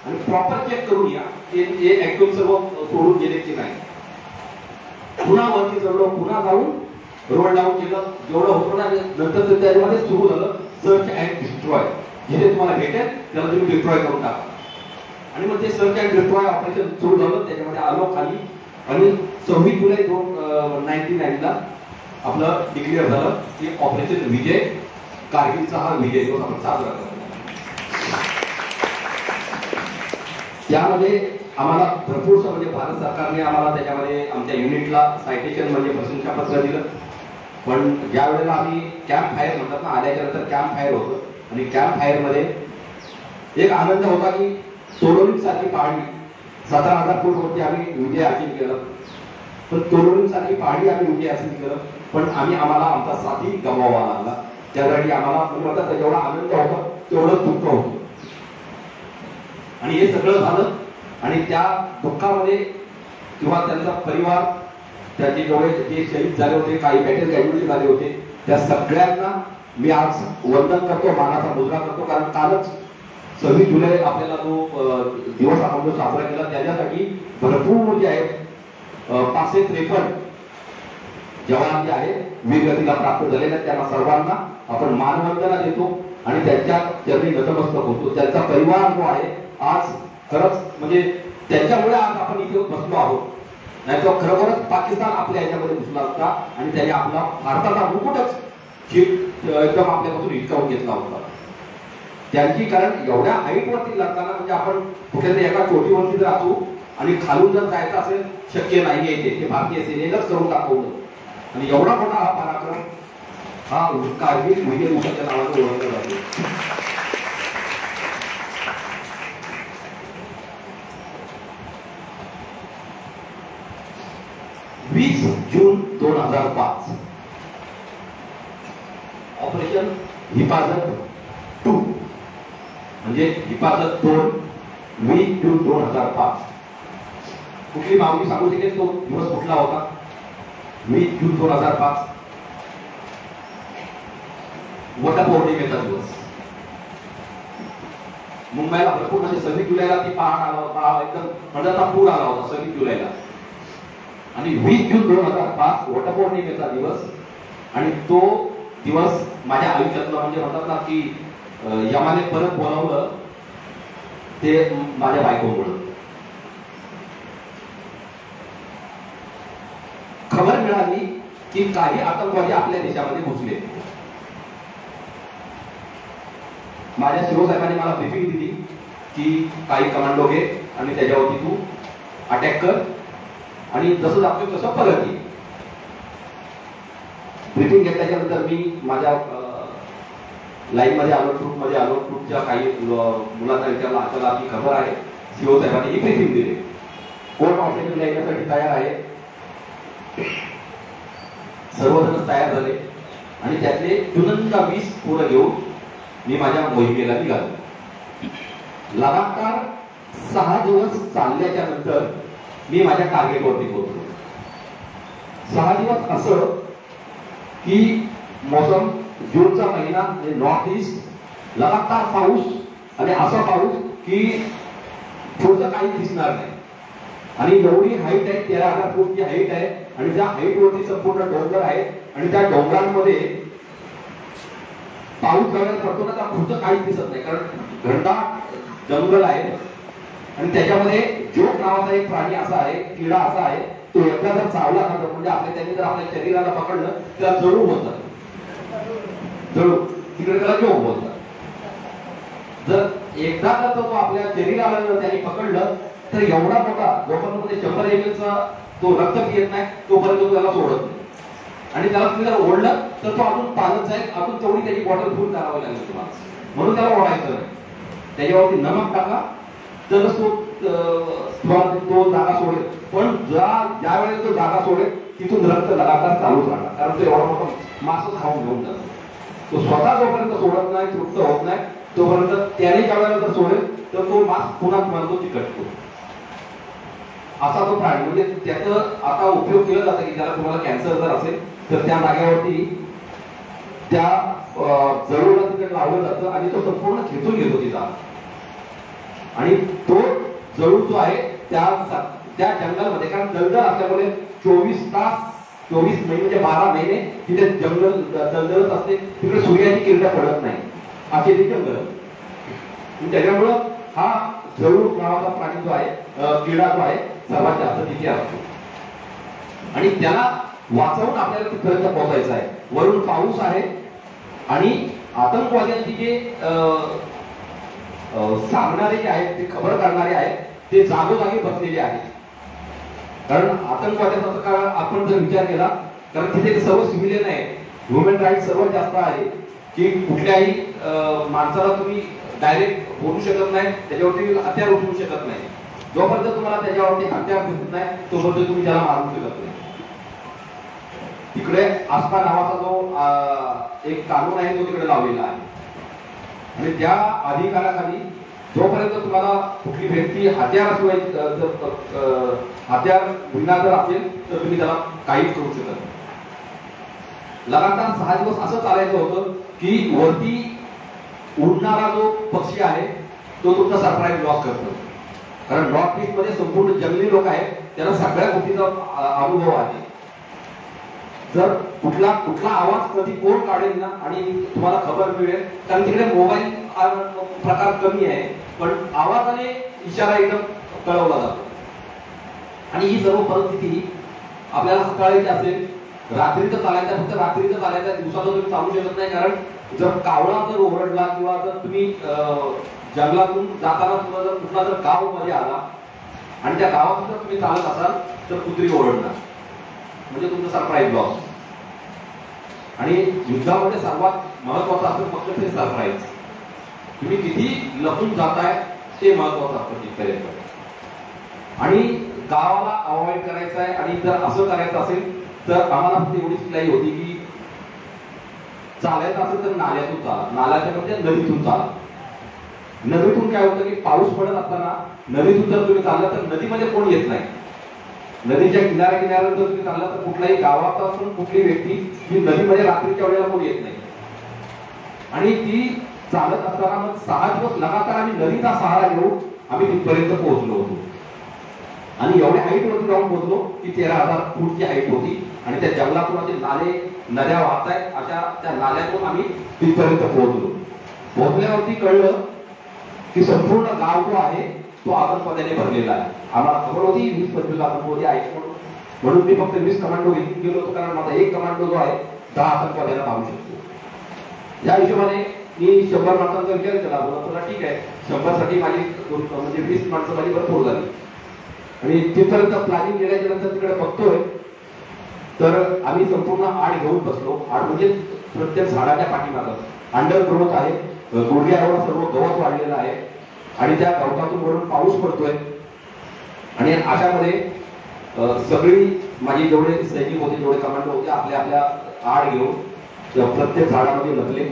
आणि प्रॉपर चेक करून या की ऍक्च्युअल सर्व सोडून गेले की नाही. पुन्हा वरती चढलो. पुन्हा जाऊन रोल डाऊन केलं. जेवढं होतं ना नंतर त्याच्यामध्ये सुरू झालं सर्च अँड डिस्ट्रॉय. जिथे तुम्हाला भेटेल त्याला तुम्ही डिस्ट्रॉय करून टाका. आणि मग ते सर्च अँड डिस्ट्रॉय ऑपरेशन सुरू झालं. त्याच्यामध्ये आलो खाली आणि 26 जुलै 1999ला आपलं डिक्लेअर झालं की ऑपरेशन विजय. कारगिलचा हा विजय दिवस आपण साजरा करतो. त्यामध्ये आम्हाला भरपूरसं म्हणजे भारत सरकारने आम्हाला त्याच्यामध्ये आमच्या युनिटला सायटेशन म्हणजे प्रशंसापत्र दिलं. पण ज्या वेळेला आम्ही कॅम्प फायर म्हणतात ना आल्याच्या नंतर कॅम्प फायर होतं. आणि कॅम्प फायरमध्ये एक आनंद होता की तोडोलीसारखी पहाडी 17,000 फूट वरती आम्ही विजय हासिल केलं, पण तोडोलीसारखी पहाडी आम्ही विजय हासिल केलं, पण आम्हाला आमचा साथी गमवावा लागला. त्यासाठी आम्हाला जेवढा आनंद होता तेवढंच दुःख होतं. आणि हे सगळं झालं आणि त्या दुःखामध्ये किंवा त्यांचा परिवार, त्याचे जेवढे जे शहीद झाले होते, काही बॅटल कॅज्युअल्टी झाले होते, त्या सगळ्यांना मी आज वंदन करतो, मानाचा मुजरा करतो. कारण कालच 26 जुलै आपल्याला जो दिवस आपण जो साजरा केला त्याच्यासाठी भरपूर जे आहेत 553 जवान जे आहेत वीरगतीला प्राप्त झालेले आहेत, त्यांना सर्वांना आपण मानवंदना देतो आणि त्यांच्या चरणी नतमस्तक होतो. त्यांचा परिवार जो आहे आज खरंच म्हणजे त्यांच्यामुळे आज आपण इथे बसलो आहोत, नाही तर खरोखरच पाकिस्तान आपल्या ह्याच्यामध्ये घुसला होता आणि त्याने आपला भारताचा मुकुटच एकदम आपल्यापासून हिसकावून घेतला होता. त्यांची कारण एवढ्या हाईटवरती लढताना म्हणजे आपण कुठेतरी एका चोटीवरती जर असू आणि खालून जर जायचं असेल शक्य नाही आहे, ते भारतीय सेनेनंच करून दाखवलं. आणि एवढा मोठा हा पराक्रम हा कारगिल विजय दिवसाच्या नावाने ओळखला जातो. 20 जून 2005 ऑपरेशन हिफाजत 2 म्हणजे हिफाजत 2 20 जून 2005. कुठली मागणी सांगू शकेल तो दिवस कुठला होता? 20 जून 2005 वटपौर्णिमेचा दिवस. मुंबईला भरपूर म्हणजे 26 जुलैला ती पहाड आला होता, एकदम म्हणजे पूर आला होता 26 जुलैला. आणि 20 जून 2005 वटपौर्णिमेचा दिवस आणि तो दिवस माझ्या आयुष्यातला म्हणजे म्हणतात ना की यमाने परत बोलावलं ते माझ्या बायकोमुळे. खबर मिळाली की काही आतंकवादी आपल्या देशामध्ये घुसले. माझ्या शिवसाहेबांनी मला ब्रीफिंग दिली की काही कमांडो घे आणि त्याच्यावरती तू अटॅक कर आणि जसं जातोय तसं परत ये. ब्रीफिंग घेतल्याच्या नंतर मी माझ्या लाईन मध्ये आलो, ट्रूप मध्ये आलो. ट्रूपच्या काही मुलांना विचारला आपल्याला ही खबर आहे, सीओ साहेबांनी ही ब्रीफिंग दिली, कोण ऑपरेशनला येण्यासाठी तयार आहे. सर्वजण तयार झाले आणि त्यातले 20 पोरं घेऊन मी माझ्या मोहिमेला निघालो. लगातार 6 दिवस चालल्याच्या नंतर मी माझ्या टार्गेटवरती पोहोचलो. 6 दिवस असं की मोसम जूनचा महिना म्हणजे नॉर्थ ईस्ट, लगातार पाऊस आणि असा पाऊस की पुढचं काही दिसणार नाही. आणि एवढी हाईट आहे, 13,000 फूटची हाईट आहे आणि त्या हाईटवरती संपूर्ण डोंगर आहे आणि त्या डोंगरांमध्ये पाऊस ज्यावेळेला पडतो ना त्या पुढचं काहीच दिसत नाही, कारण घनदाट जंगल आहे. आणि त्याच्यामध्ये जोक नावाचा एक प्राणी असा आहे, किडा असा आहे, तो एकदा जर चावला ना म्हणजे आपल्या त्यांनी जर आपल्या शरीराला पकडलं त्याला जळू बोलतात. जळू तिकडे त्याला जोक बोलतात. जर एकदा जर तो आपल्या शरीराला जर त्यांनी पकडलं तर एवढा मोठा जोपर्यंत 100 ml तो रक्त पित नाही तोपर्यंत त्याला सोडत नाही. आणि त्याला तुम्ही जर ओढलं तर तो अजून पालत जाईल, अजून तेवढी त्याची बॉटल फुल करावी लागेल तुम्हाला, म्हणून त्याला ओढायचं नाही. त्याच्यावरती नमक टाका तर तो जागा सोडेल, पण ज्या वेळेस तो जागा सोडेल तिथून रक्त लगातार चालूच राहणार, कारण तो एवढा मोठा मांस खाऊन घेऊन जातो. तो स्वतः जोपर्यंत सोडत नाही, तृप्त होत नाही तोपर्यंत त्याने ज्या वेळेला जर सोडेल तर तो मांस पुन्हा तुम्हाला तो चिकटतो. असा तो प्राणी म्हणजे त्याचं आता उपयोग केला जातो की ज्याला तुम्हाला कॅन्सर जर असेल तर त्या जागेवरती त्या जळूला तिकडे लावलं जातं आणि तो संपूर्ण खेचून घेतो तिचा. आणि तो जळू जो आहे त्या जंगलमध्ये, कारण दलदल असल्यामुळे 24 तास 24 महिने म्हणजे 12 महिने तिथे जंगल दलदलच असते, तिकडे सूर्याची किरण पडत नाही असे ते जंगल. त्याच्यामुळं हा जळू नावाचा प्राणी जो आहे, किडा जो आहे सर्वात जास्त तिथे असतो. आणि त्याला वाचवून आपल्याला तिथपर्यंत पोहोचायचं आहे. वरून पाऊस आहे आणि आतंकवाद्यांची जे सांगणारे जे आहेत, ते खबर काढणारे आहेत, ते जागोजागी बसलेले आहेत. कारण आतंकवाद्यांचा काळ आपण जर विचार केला, कारण तिथे सर्व सिव्हिलियन आहे, ह्युमन राईट सर्वात जास्त आहे की कुठल्याही माणसाला तुम्ही डायरेक्ट बोलू शकत नाही, त्याच्यावरती हत्यार उचलू शकत नाही. जोपर्यंत तुम्हाला त्याच्यावरती हत्यार दिसत नाही तोपर्यंत तुम्ही त्याला मारू शकत नाही. तिकडे आस्था नावाचा जो एक कानून आहे तो तिकडे लावलेला आहे आणि त्या अधिकाराखाली जोपर्यंत तुम्हाला कुठली व्यक्ती हत्याराशिवाय हत्यार विना जर असेल तर तुम्ही त्याला काहीच करू शकत नाही. लगातार 6 दिवस असं चालायचं होतं की वरती उडणारा जो पक्षी आहे तो तुमचा सरप्राईज लॉस करतो. कारण नॉर्थ ईस्ट मध्ये संपूर्ण जंगली लोक आहेत, त्यांना सगळ्या गोष्टीचा अनुभव आहे. जर कुठला आवाज कधी कोण काढेल ना आणि तुम्हाला खबर मिळेल, कारण तिकडे मोबाईल प्रकार कमी आहे पण आवाजाने इशारा एकदम कळवला जातो. आणि ही सर्व परिस्थिती आपल्याला हाताळायची असेल रात्रीचं चालायचं, फक्त रात्रीचं चालायचं, दिवसाला तुम्ही चालू शकत नाही. कारण जर कावळा जर ओरडला किंवा जर तुम्ही जंगलातून जाताना तुम्हाला जर कुठला जर गाव मध्ये आला आणि त्या गावातून जर तुम्ही चालत असाल तर कुत्री ओरडणार, म्हणजे तुमचं सरप्राईज लॉस. आणि युद्धामध्ये सर्वात महत्वाचं असतं फक्त ते सरप्राईज. तुम्ही किती लपून जाताय ते महत्वाचं असतं तिथपर्यंत. आणि गावाला अवॉइड करायचं आहे आणि जर असं करायचं असेल तर आम्हाला फक्त एवढी शिकलाई होती की चालायचं असेल तर नाल्यातून चाला, नाल्याच्या म्हणजे नदीतून चाला. नदीतून काय होतं की पाऊस पडत असताना नदीतून जर तुम्ही चालला तर नदीमध्ये कोण येत नाही. नदीच्या किनाऱ्यावर जर तुम्ही चालला तर कुठल्याही गावात असून कुठली व्यक्ती ही नदीमध्ये रात्रीच्या वेळेला कोण येत नाही. आणि ती चालत असताना मग 6 दिवस लगातार आम्ही नदीचा सहारा घेऊन आम्ही तिथपर्यंत पोहोचलो होतो. आणि एवढ्या हाईट वरती जाऊन पोहोचलो की 13,000 फूटची हाईट होती आणि त्या जंगलातून नाले नद्या वाहत आहेत, अशा त्या नाल्यातून आम्ही तिथपर्यंत पोहोचलो. पोहोचल्यावरती कळलं की संपूर्ण गाव जो आहे तो आतंकवाद्याने भरलेला आहे. आम्हाला खबर होती 20-25 आतंकवादी आहेत म्हणून मी फक्त 20 कमांडो घेऊन गेलो होतो, कारण माझा एक कमांडो जो आहे 10 आतंकवाद्यांना धावू शकतो. या हिशोबाने मी 100 माणसांचा विचार केला. बोला ठीक आहे, 100 साठी माझी म्हणजे 20 माणसं माझी भरपूर झाली. आणि तिथपर्यंत प्लॅनिंग केल्याच्या नंतर तिकडे बघतोय तर आम्ही संपूर्ण आड घेऊन बसलो. आड म्हणजे प्रत्येक झाडाच्या पाठीमागं अंडर ग्रोथ आहे, गुडघ्यावर सर्व गवत वाढलेलं आहे आणि त्या गवतातून वरून पाऊस पडतोय. आणि अशामध्ये सगळी माझी जेवढे सैनिक होते, जेवढे कमांडो होते, आपल्या आड घेऊन प्रत्येक झाडामध्ये लपले.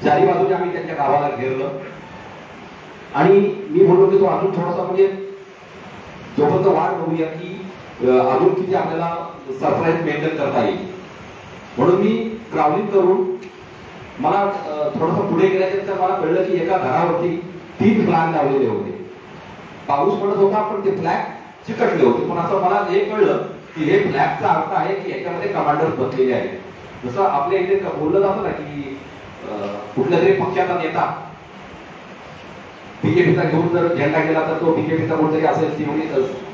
चारी बाजूने आम्ही त्यांच्या गावाला घेरलं आणि मी म्हणलो की तो अजून थोडासा म्हणजे जोपर्यंत वाट बघूया की अजून किती आपल्याला सरप्राईज मेंटेन करता येईल. म्हणून मी ट्रॅव्हलिंग करून मला थोडंसं पुढे गेल्यानंतर मला कळलं की एका घरावरती 3 फ्लॅग लावलेले होते. पाऊस पडत होता पण ते फ्लॅग चिकटले होते. पण असं मला हे कळलं की हे फ्लॅगचा अर्थ आहे की याच्यामध्ये कमांडर बसलेले आहेत. जसं आपल्या इथे बोललं जातं ना की कुठल्या तरी पक्षाचा नेता बीजेपीचा घेऊन जर झेंडा गेला तर तो बीजेपीचा कोणतरी असेल,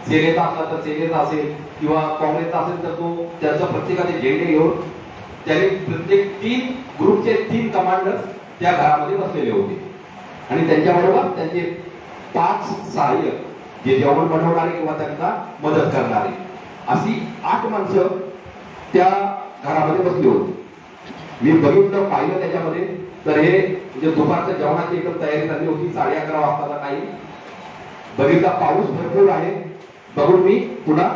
सेनेचा असला तर सेनेचा असेल किंवा काँग्रेसचा असेल तर तो त्यांचा प्रत्येकाचे झेंडे घेऊन त्यांनी प्रत्येक 3 ग्रुपचे 3 कमांडर्स त्या घरामध्ये बसलेले होते. आणि त्यांच्याबरोबर त्यांचे 5 सहाय्यक जे जेवण बनवणारे किंवा त्यांना मदत करणारे, अशी 8 माणसं त्या घरामध्ये बसली होती. मी बघितलं पाहिलं त्याच्यामध्ये तर हे म्हणजे दुपारच्या जेवणाची एकदम तयारी झाली होती. 11:30 वाजताचा टाइम बघितला, पाऊस भरपूर आहे. बघून मी पुन्हा,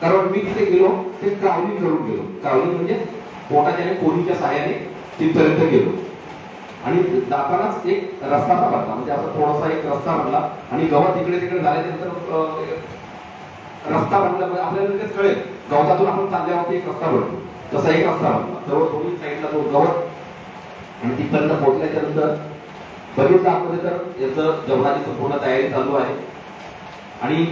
कारण मी तिथे गेलो ते ट्रॅव्हलिंग करून गेलो. ट्रॅव्हलिंग म्हणजे पोटाच्या आणि कोणीच्या सहाय्याने तिथपर्यंत गेलो. आणि जातानाच एक रस्ता सापडला, म्हणजे असं थोडासा एक रस्ता बनला आणि गवत इकडे तिकडे झाल्यानंतर रस्ता बनला. म्हणजे आपल्याला लगेच कळेल गवतातून आपण चालल्यावरती एक रस्ता बनतो, तसा एक रस्ता बनला. सर्व दोन्ही साईडला तो गवत. आणि तिथपर्यंत पोहोचल्याच्या नंतर बघितलं आतमध्ये तर याचं जेवणाची संपूर्ण तयारी चालू आहे. आणि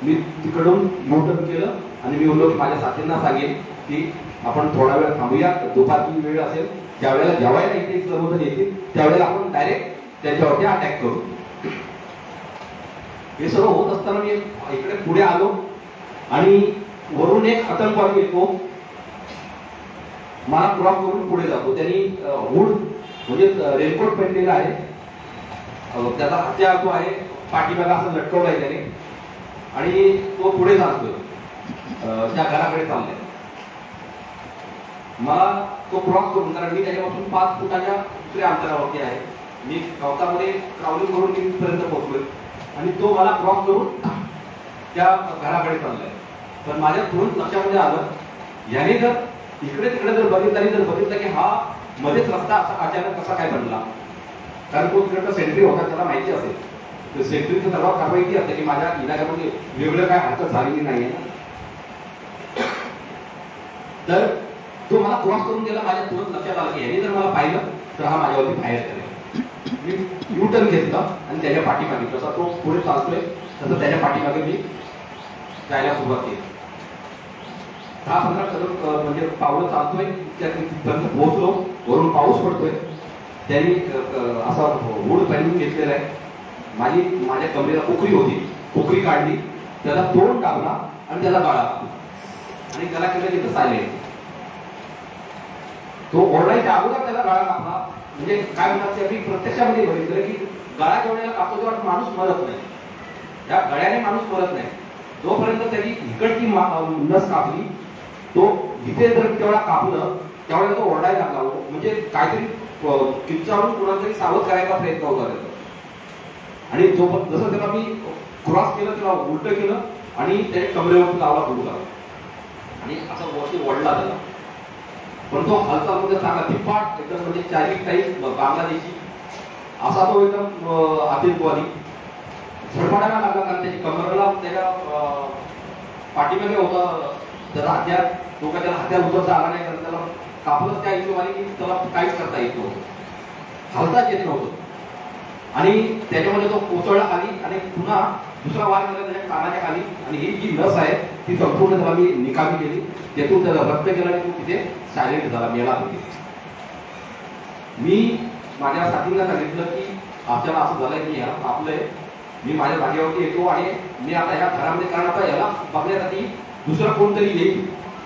मी तिकडून मोटन केलं आणि मी बोललो की माझ्या साथींना सांगेन की आपण थोडा वेळ थांबूया, दुपारची वेळ असेल ज्यावेळेला जेवायला इथे सर्वजण येतील त्यावेळेला आपण डायरेक्ट त्यांच्यावरती अटॅक करू. हे सर्व होत असताना मी इकडे पुढे आलो आणि वरून एक आतंकवादी येतो, मला क्रॉस करून पुढे जातो. त्यांनी हुड म्हणजे रेनकोट पेटलेला आहे, त्याचा हत्यार जो आहे पाठीमागा असं लटकवला आहे त्याने आणि तो पुढे जातोय त्या घराकडे चाललाय. मला तो क्रॉस करून, कारण मी त्याच्यापासून 5 फुटाच्या दुसऱ्या अंतरावरती आहे, मी गवतामध्ये ट्रॅव्हलिंग करून तिथपर्यंत पोहोचलोय आणि तो मला क्रॉस करून त्या घराकडे चाललाय. पण माझ्या तुरंत लक्षामध्ये आलं, याने जर इकडे तिकडे जर बघितलं की हा मध्येच रस्ता असा अचानक कसा काय बनला. कारण तो तिकडचा सेंट्री होता, त्याला माहिती असेल सेंट्रीचं सर्वात कारवाई ती असते की माझ्या इलाक्यामध्ये वेगळं काय हरकत झालेली नाहीये. तर तो मला क्रॉस करून गेला. माझ्या तुरंत लक्षात आलं की याने जर मला पाहिलं तर हा माझ्यावरती फायर करेल. मी यू टर्न घेतला आणि त्याच्या पाठीमागे जसा तो पुढे चालतोय तसं त्याच्या पाठीमागे मी जायला सुरुवात केली. 10-15 कदम म्हणजे पावलं चालतोय तिथपर्यंत पोहोचलो. वरून पाऊस पडतोय. त्यांनी असा हुड पॅन्ट घेतलेला आहे. माझ्या कमरेला पोखरी होती, पोखरी काढली, त्याला तोंड टाकला आणि त्याला गाळा आणि त्याला केलं तिथं सायलेंट. तो ओरडायच्या अगोदर त्याला गाळा टाकला. म्हणजे काय म्हणतात ते आम्ही प्रत्यक्षामध्ये बघितलं की गळा जेवढ्याला कापतो तेव्हा माणूस मरत नाही. या गळ्याने माणूस मरत नाही. जोपर्यंत त्याची इकडची नस कापली, तो जिथे जर तेवढा कापलं त्यावेळेला तो ओरडायला लागला. म्हणजे काहीतरी किच्चावरून कुणाला तरी सावध करायचा प्रयत्न होता त्याचा. आणि जसं त्याला मी क्रॉस केलं, त्याला उलट केलं आणि त्याच्या कमरेवरती लावला गुडघा आणि असा वरती ओढला त्याला. पण तो हालचाल मध्ये चांगला धिप्पाट एकदम म्हणजे चायनीज टाईप बांगलादेशी असा तो एकदम आतिलवादी झडपडायला लागला. कारण त्याची कमरेला त्याच्या पाठीमागे होता त्याला हत्यार. तो काय त्याला हत्यार उचलता आला नाही, कारण त्याला कापलंच त्या हिशोबाने की त्याला काहीच करता येत नव्हतं, हालताच येत नव्हतं. आणि त्याच्यामध्ये तो कोसळला खाली आणि पुन्हा दुसरा वार झाला त्याच्या कानाच्या खाली. आणि ही जी नस आहे ती संपूर्ण त्याला मी निकामी केली. त्यातून त्याला रक्त गेला आणि तो तिथे सायलेंट झाला, मेला होती. मी माझ्या साथीला सांगितलं की आपल्याला असं झालंय की ह्या आपलंय. मी माझ्या जागेवरती येतो आणि मी आता ह्या घरामध्ये, कारण आता याला बघण्यासाठी दुसरा कोणतरी येईल.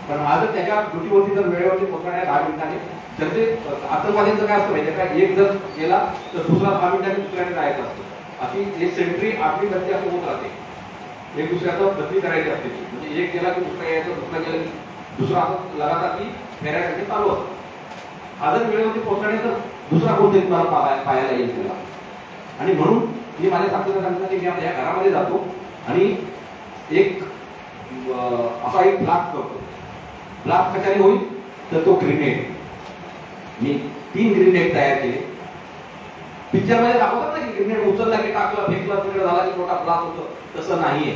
पण आजच त्याच्या ड्युटीवरती जर वेळेवरती पोहोचण्यात 10 मिनिटाने तर ते आतंकवाद्यांचं काय असतं माहिती का, एक जर गेला तर दुसरा 10 मिनिटांनी दुसऱ्याने जायचं असतं. अशी एक सेंट्री 8वी बदली असं होत राहते. एक दुसऱ्याचं बदली करायची असते. म्हणजे एक गेला की दुसरा यायचं, दुसरा गेला की दुसरा असं लगातार ती फेऱ्यासाठी चालू असतं. हा जर वेळेवरती पोहोचणे तर दुसरा कोणतरी तुम्हाला पाहायला येईल त्याला. आणि म्हणून मी माझ्या साथीला सांगितलं की मी आता या घरामध्ये जातो आणि एक असा एक ब्लास्ट करतो. ब्लास्ट कशाने होईल तर तो ग्रेनेड. मी 3 ग्रेनेड तयार केले. पिक्चर मध्ये दाखवतात ना की ग्रेनेड उचलला की टाकला, फेकला, तिकडे झाला की मोठा ब्लास्ट होतो. तसं नाहीये,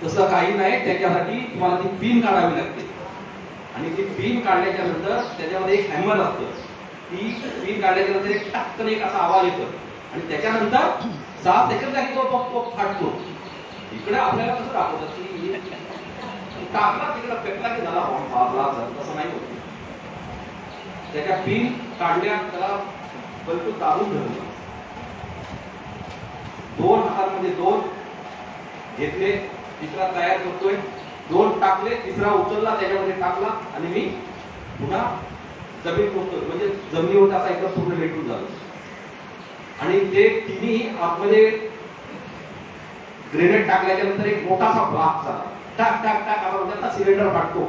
तसं काही नाही. त्याच्यासाठी तुम्हाला ती पिन काढावी लागते आणि ती पिन काढल्याच्या नंतर त्याच्यामध्ये एक हॅमर असतं. ती पिन काढल्याच्या नंतर एक टक्कन एक असा आवाज येतो आणि त्याच्यानंतर 6 सेकंदांनी तो फाटतो. इकडे आपल्याला कसं दाखवतात की टाकला तिकडे फेकला की झाला ब्लास्ट. तसं नाही होत. त्याच्या पिन काढल्या, त्याला बिलकुल दाबून धरलं. 2 हातांमध्ये 2 घेतले, तिसरा तयार करतोय, 2 टाकले, तिसरा उचलला, त्याच्यामध्ये टाकला आणि मी पुन्हा जमीन पोचतोय. म्हणजे जमिनीवर असा एकदम पूर्ण लेटून झालं. आणि ते तिन्ही आतमध्ये ग्रेनेड टाकल्याच्या नंतर एक मोठासा ब्लास्ट झाला. टाक टाक टाक आपण म्हणतात सिलेंडर फाटतो,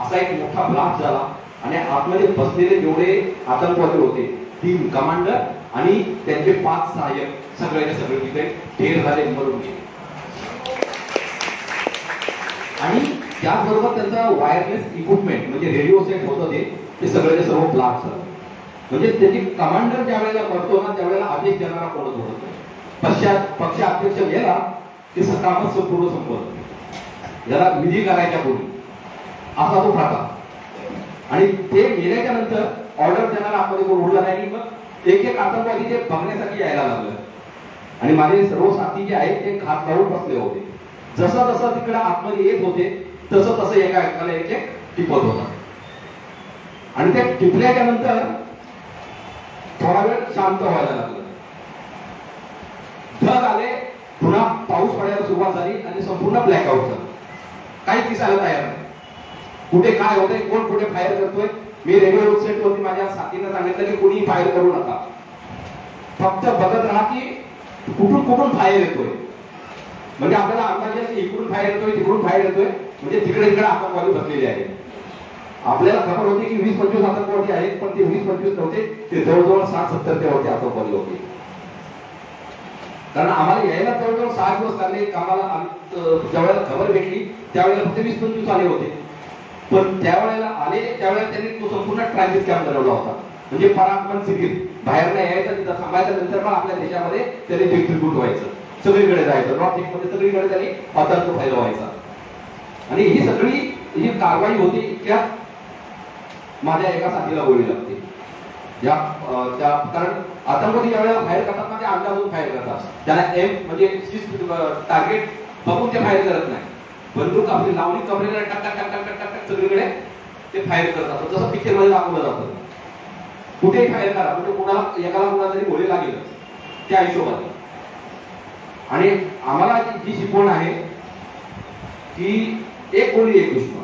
असा एक मोठा ब्लास्ट झाला. आणि आतमध्ये बसलेले जेवढे आतंकवादी होते, 3 कमांडर आणि त्यांचे 5 सहाय्यक सगळ्याचे सगळे तिथे ढेर झाले, मरून गेले. आणि त्याचबरोबर त्यांचा वायरलेस इक्विपमेंट म्हणजे रेडिओ सेट होतं ते सगळ्याचे सर्व ब्लास्ट झालं. म्हणजे त्याची कमांडर ज्या वेळेला पडतो ना त्यावेळेला आदेश देणारा कोणच होत नाही. पक्षाध्यक्ष गेला की कामच संपूर्ण संपवलं. याला विधी करायच्या पूर्वी असा तो प्रकार. आणि ते गेल्याच्या नंतर ऑर्डर देणारा आतमध्ये कोण उरला नाही. मग एक आतंकवादी ते बघण्यासाठी यायला लागलं. आणि माझे सर्व साथी जे आहेत ते घात लावून बसले होते. जसं जसं तिकडे आतमध्ये येत होते तसं तसं एका एकाला एक टिपत होता. आणि ते टिपल्याच्या नंतर थोडा वेळ शांत व्हायला लागलं. ढग आले, पुन्हा पाऊस पडायला सुरुवात झाली आणि संपूर्ण ब्लॅकआउट झालं. काही दिसायला तयार नाही. कुठे काय होतंय, कोण कुठे फायर करतोय. मी रेडिओ सेट वरती माझ्या साथीनं सांगितलं की कोणी फायर करू नका, फक्त बघत राहा की कुठून कुठून फायर येतोय. म्हणजे आपल्याला अंदाज येईल की इकडून फायर येतोय, तिकडून फायर येतोय, म्हणजे तिकडे इकडे आतंकवादी बसलेले आहेत. आपल्याला खबर होती की 20-25 आतंकवादी आहेत, पण ते 20-25 नव्हते, ते जवळजवळ 60-70 ते आतंकवादी होते. कारण आम्हाला यायला जवळजवळ 6 दिवस लागले कामाला. ज्यावेळेला खबर भेटली त्यावेळेला फक्त 20-25 आले होते, पण त्यावेळेला आले त्यावेळेला त्यांनी तो संपूर्ण ट्रॅफिक कॅम्प बनवला होता. म्हणजे पराक्रम सिटीत बाहेर नाही यायचं, तिथं थांबायचं, नंतर मग आपल्या देशामध्ये त्यांनी डिस्ट्रीब्यूट व्हायचं, सगळीकडे जायचं, नॉर्थ ईस्ट मध्ये सगळीकडे त्यांनी आतंक फैलवायचा. आणि ही सगळी ही कारवाई होती. इतक्या माझ्या एका साथीला गोळी लागते. कारण आतंकवादी ज्यावेळेला फायर करतात ना, ते अंदाजून फायर करतात. त्यांना एम म्हणजे टार्गेट बघून ते फायर करत नाही. बंदूक आपली लावणी कमरेला टक टक टक टक टक सगळीकडे ते फायर करतात. जसं पिक्चर मध्ये दाखवलं जातं, कुठेही फायर करा, म्हणजे कोणाला एकाला कोणाला तरी गोळी लागेल त्या हिशोबाने. आणि आम्हाला जी शिकवण आहे की एक गोळी एक दुश्मन.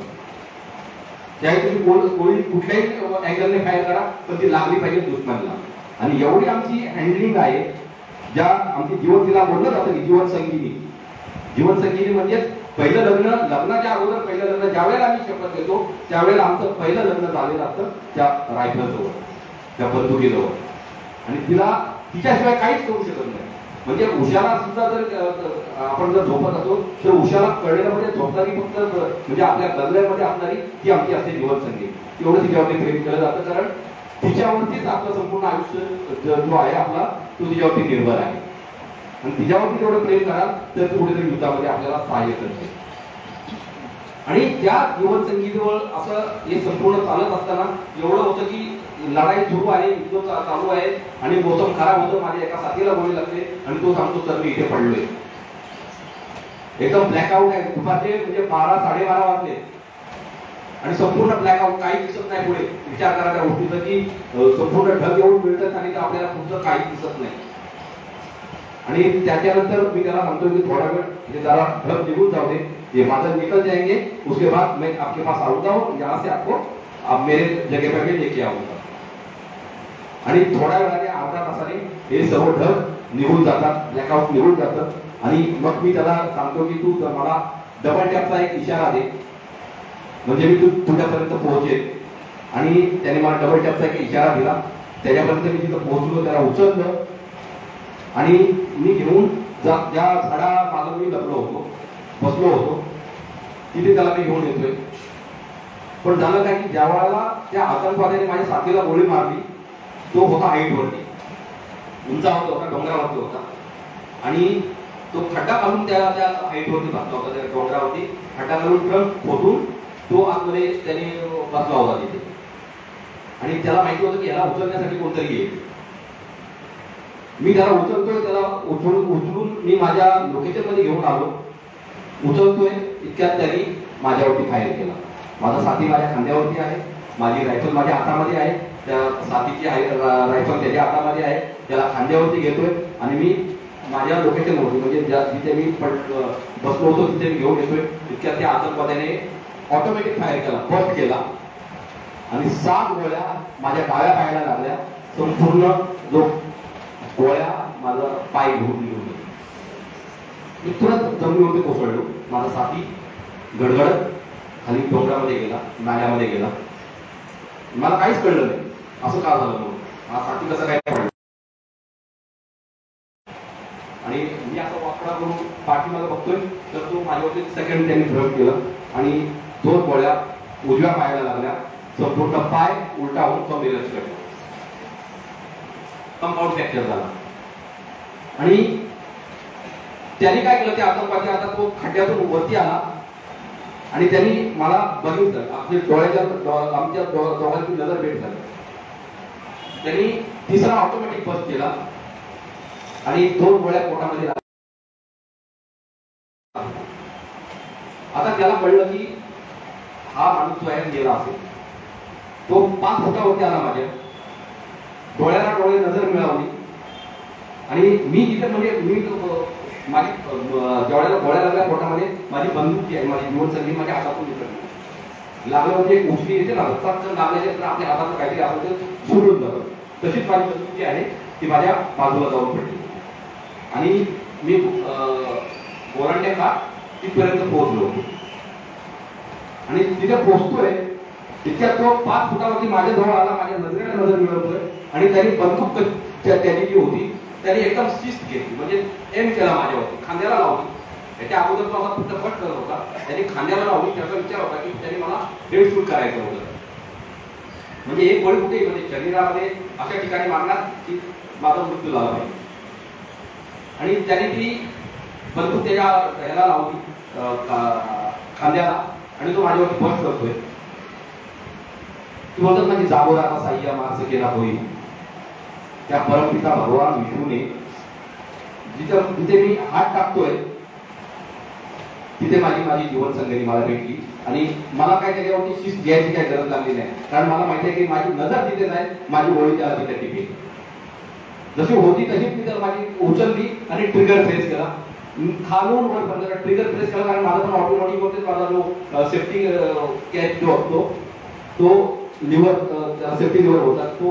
त्यावेळी तुम्ही गोळी कुठल्याही अँगलने फायर करा, पण ती लागली पाहिजे दुश्मनला. आणि एवढी आमची हँडलिंग आहे. ज्या आमची जीवन, तिला बोललं जातं की जीवन संगीनी. जीवन संगीनी म्हणजे पहिलं लग्न, लग्नाच्या अगोदर पहिलं लग्न, ज्यावेळेला आम्ही शपथ घेतो त्यावेळेला आमचं पहिलं लग्न झालेलं असतं त्या रायफलजवळ, त्या बंदुकीजवळ. आणि तिला तिच्याशिवाय काहीच करू शकत नाही. म्हणजे उशाला सुद्धा जर आपण जर झोपत असतो तर उशाला कळलेलं म्हणजे झोपणारी फक्त म्हणजे आपल्या गल्ल्यामध्ये असणारी ती आमची असते जीवन संगीत. एवढं तिच्यावरती प्रेम केलं जातं, कारण तिच्यावरतीच आपलं संपूर्ण आयुष्य जो आहे आपला तो तिच्यावरती निर्भर आहे. आणि तिच्यावरती जेवढं प्रेम कराल तर कुठेतरी युद्धामध्ये आपल्याला सहाय्य करते. आणि त्या जीवन संगीतवर असं हे संपूर्ण चालत असताना एवढं होतं की लढाई सुरू आहे, युद्ध चालू आहे आणि मोसम खराब होतं. माझ्या एका साथीला गोळी लागते आणि तो सांगतो सर मी इथे पडलोय. एकदम ब्लॅकआउट आहे. दुपारचे म्हणजे 12-12:30 वाजले आणि संपूर्ण ब्लॅकआउट, काही दिसत नाही पुढे. विचार करा त्या गोष्टीचा की संपूर्ण ढग येऊन मिळतात आणि आपल्याला पुढचं काही दिसत नाही. आणि त्याच्यानंतर मी त्याला सांगतो की थोडा वेळ जरा ढग निघून जाऊ दे, ये बादल निकल जाएंगे, उसके बाद मैं आपके पास आऊंगा और यहाँ से आपको आप मेरे जगह पर भी लेके आऊंगा. आणि थोड्या वेळाने, अर्धा तासाने हे सर्व ढग निघून जातात, ब्लॅकआउट निघून जातं. आणि मग मी त्याला सांगतो की तू मला डबल टॅपचा एक इशारा दे, म्हणजे मी तुझ्यापर्यंत पोहोचेल. आणि त्याने मला डबल टॅपचा एक इशारा दिला. त्याच्यापर्यंत मी तिथं पोहोचलो, त्याला उचललं आणि मी घेऊन ज्या झाडामागं मी बसलो होतो तिथे त्याला मी घेऊन येतोय. पण झालं काय की ज्या वेळेला त्या आतंकवाद्याने माझ्या साथीला गोळी मारली, तो होता हाईटवरती, उंचावरती होता, डोंगरावरती होता. आणि तो खड्डा घालून त्या हाईटवरती बसला होता, त्या डोंगरावरती खड्डा घालून ट्रक खोदून तो आतमध्ये त्याने बसला होता तिथे. आणि त्याला माहिती होतं की याला उचलण्यासाठी कोणतरी येईल. मी त्याला उचलतोय, त्याला उचलून मी माझ्या लोकेशन मध्ये घेऊन आलो. उचलतोय इतक्यात त्यांनी माझ्यावरती फायर केला. माझा साथी माझ्या खांद्यावरती आहे, माझी रायफल माझ्या हातामध्ये आहे, त्या साथीची रायफल त्याच्या हातामध्ये आहे. त्याला खांद्यावरती घेतोय आणि मी माझ्या लोकेशनवरती म्हणजे जिथे मी बसलो होतो तिथे मी घेऊन येतोय. इतक्यात त्या आतंकवाद्याने ऑटोमॅटिक फायर केला, बस्ट केला आणि 7 गोळ्या माझ्या डाव्या पायाला लागल्या. संपूर्ण जो गोळ्या माझा पाय घेऊन निघून गेला. मी तुरंत जमिनीवरती कोसळलो. माझा साथी गडगडत खाली डोंगरामध्ये गेला, नाल्यामध्ये गेला. मला काहीच कळलं नाही असं का झालं म्हणून, हा साथी कसा काय पडला. आणि मी असं वाकडा करून पाठीमागे बघतोय तर तो माझ्यावरती सेकंड त्यांनी ड्रग केलं आणि 2 गोळ्या उजव्या पायाला लागल्या. संपूर्ण पाय उलटा होऊन कमरेलाच पडला, कंपाऊंड फ्रॅक्चर झाला. आणि त्यांनी काय केलं, ते आतंकवादी आता तो खड्ड्यातून वरती आला आणि त्यांनी मला बघितलं. आपल्या डोळ्याच्या आमच्या दोघांची नजर भेट झाली. त्यांनी तिसरा ऑटोमॅटिक बस केला आणि 2 गोळ्या पोटामध्ये. आता त्याला कळलं की हा माणूस स्वयं गेला असेल. तो 5 फुटावरती आला, माझ्या डोळ्याला डोळे नजर मिळवली. आणि मी तिथे म्हणजे मी माझी ज्यावेळेला गोळ्या लागल्या पोटामध्ये, माझी बंदूक जी आहे, माझी जीवन संधी माझ्या हातातून निघाली. लागलं म्हणजे एक उचली येते ना, रक्तात लागल्याचे तर आपल्या हातात काहीतरी असं ते सोडून जातं. तशीच माझी बंदूक जी आहे ती माझ्या बाजूला जाऊन पडली आणि मी गोरांड्या का तिथपर्यंत पोहोचलो. आणि तिथे पोहोचतोय तितक्यात तो 5 फुटावरती माझ्या जवळ आला, माझ्या नजरेला नजर मिळवतोय आणि त्यांनी बंदूक त्याची जी होती त्याने एकदम शिस्त घेतली, म्हणजे एम केला माझ्यावरती, खांद्याला लावली. त्याच्या अगोदर तो असा फक्त फट करत होता, त्याने खांद्याला लावली. त्याचा विचार होता की त्याने मला हेड शूट करायचं होतं, म्हणजे एक गोळी कुठे म्हणजे शरीरामध्ये अशा ठिकाणी मारणार की माझा मृत्यू झाला पाहिजे. आणि त्याने ती बंदूक त्याच्या ह्याला लावली खांद्याला आणि तो माझ्यावरती फट करतोय. ती बोलतात म्हणजे जागोराचा साह्य मार्स केला होईल. त्या परमपिता भगवान विष्णूने जिथे मी हात टाकतोय तिथे माझी जीवन संगती मला भेटली आणि मला काय त्याच्यावरती शिस्त घ्यायची काही गरज लागली नाही, कारण मला माहिती आहे की माझी नजर तिथे नाही, माझी गोळी त्याला तिथे टिकेल. जशी होती तशीच मी तर माझी उचलली आणि ट्रिगर प्रेस केला, खालून वर ट्रिगर प्रेस केला, कारण माझा पण ऑटोमॅटिक होते. माझा जो सेफ्टी कॅच जो असतो तो लिव्हर सेफ्टी लिव्हर होता तो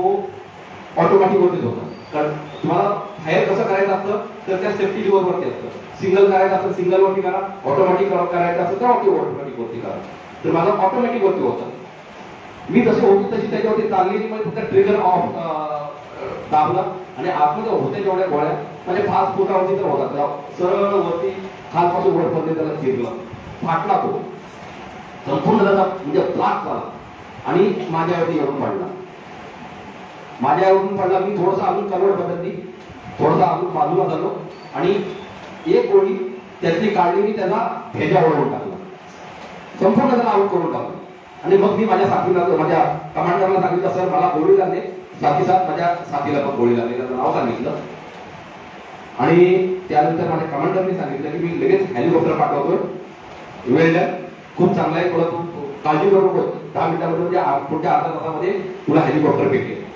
ऑटोमॅटिक वरतीच होता, कारण तुम्हाला फायर कसं करायचं असतं तर त्या सेफ्टी लिव्हर वरती असतं. सिंगल करायचं असतं सिंगल वरती करा, ऑटोमॅटिक करायचं असतं तर ऑटोमॅटिक वरती करा. तर माझा ऑटोमॅटिक वरती होता. मी जशी होती तशी त्याच्यावरती चाललेली, म्हणजे फक्त ट्रिगर ऑफ दाबला आणि आतमध्ये होते जेवढ्या गोळ्या म्हणजे 5 फुटावरती तर होता, सरळ वरती खालपासून वरपर्यंत त्याला चिरला, फाटला तो संपूर्ण त्याचा म्हणजे ब्लास्ट झाला आणि माझ्यावरती येऊन पडला. माझ्यावरून पडला. मी थोडंसं अजून कन्वर्ट बदलली, थोडंसं अजून बाजूला झालो आणि एक गोळी त्यातली काढली, मी त्याला भेजावरून टाकला, संपूर्ण त्याला आऊट करून टाकलं. आणि मग मी माझ्या साथीला माझ्या कमांडरला सांगितलं, सर मला गोळी लागली. साथीसाथ माझ्या साथीला पण गोळी लागली, त्याचं नाव सांगितलं. आणि त्यानंतर माझ्या कमांडरने सांगितलं की मी लगेच हेलिकॉप्टर पाठवतोय, वेल्डर खूप चांगला आहे, थोडं तू काळजी करू नको, 10 मिनिटांमध्ये पुढच्या अर्ध्या तासामध्ये तुला हेलिकॉप्टर भेटेल.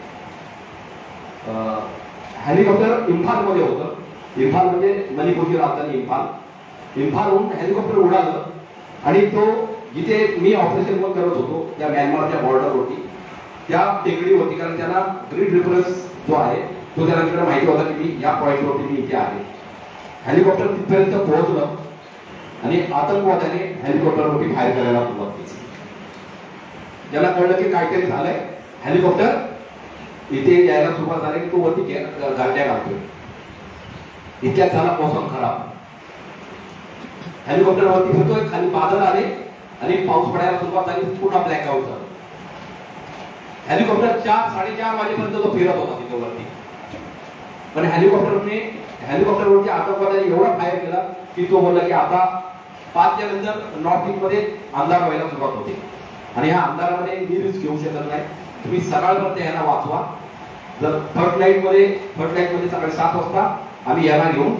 हेलिकॉप्टर इम्फालमध्ये होतं. इम्फाल म्हणजे मणिपूरची राजधानी इम्फालहून हेलिकॉप्टर उडालं आणि तो जिथे मी ऑपरेशन पण करत होतो त्या म्यानमारच्या बॉर्डरवरती त्या टेकडीवरती, कारण त्यांना ग्रीड रेफरन्स जो आहे तो त्यांना तिकडे माहिती होता की मी या पॉईंटवरती मी इथे आहे. हेलिकॉप्टर तिथपर्यंत पोहोचलं आणि आतंकवाद्याने हेलिकॉप्टरवरती फायर करायला सुरुवात केली. ज्याला कळलं की काहीतरी झालंय, हेलिकॉप्टर इथे यायला सुरुवात झाली की तो वरती गाड्या घालतोय. इतक्यात झाला मौसम खराब, हेलिकॉप्टर वरती फिरतोय, खाली बादल आले आणि पाऊस पडायला सुरुवात झाली, पुन्हा ब्लॅकआउट झालं. हेलिकॉप्टर 4-4:30 वाजेपर्यंत तो फिरत होता तिथे वरती, पण हेलिकॉप्टरवरती आतंकवाद्यांनी एवढा फायर केला की तो बोलला की आता 5च्या नंतर नॉर्थ ईस्ट मध्ये अंधार व्हायला सुरुवात होते आणि ह्या अंधारामध्ये मी रिस्क घेऊ शकत नाही, तुम्ही सकाळपर्यंत यांना वाचवा. जर थर्ड लाईट मध्ये सकाळी 7 वाजता आम्ही यांना घेऊन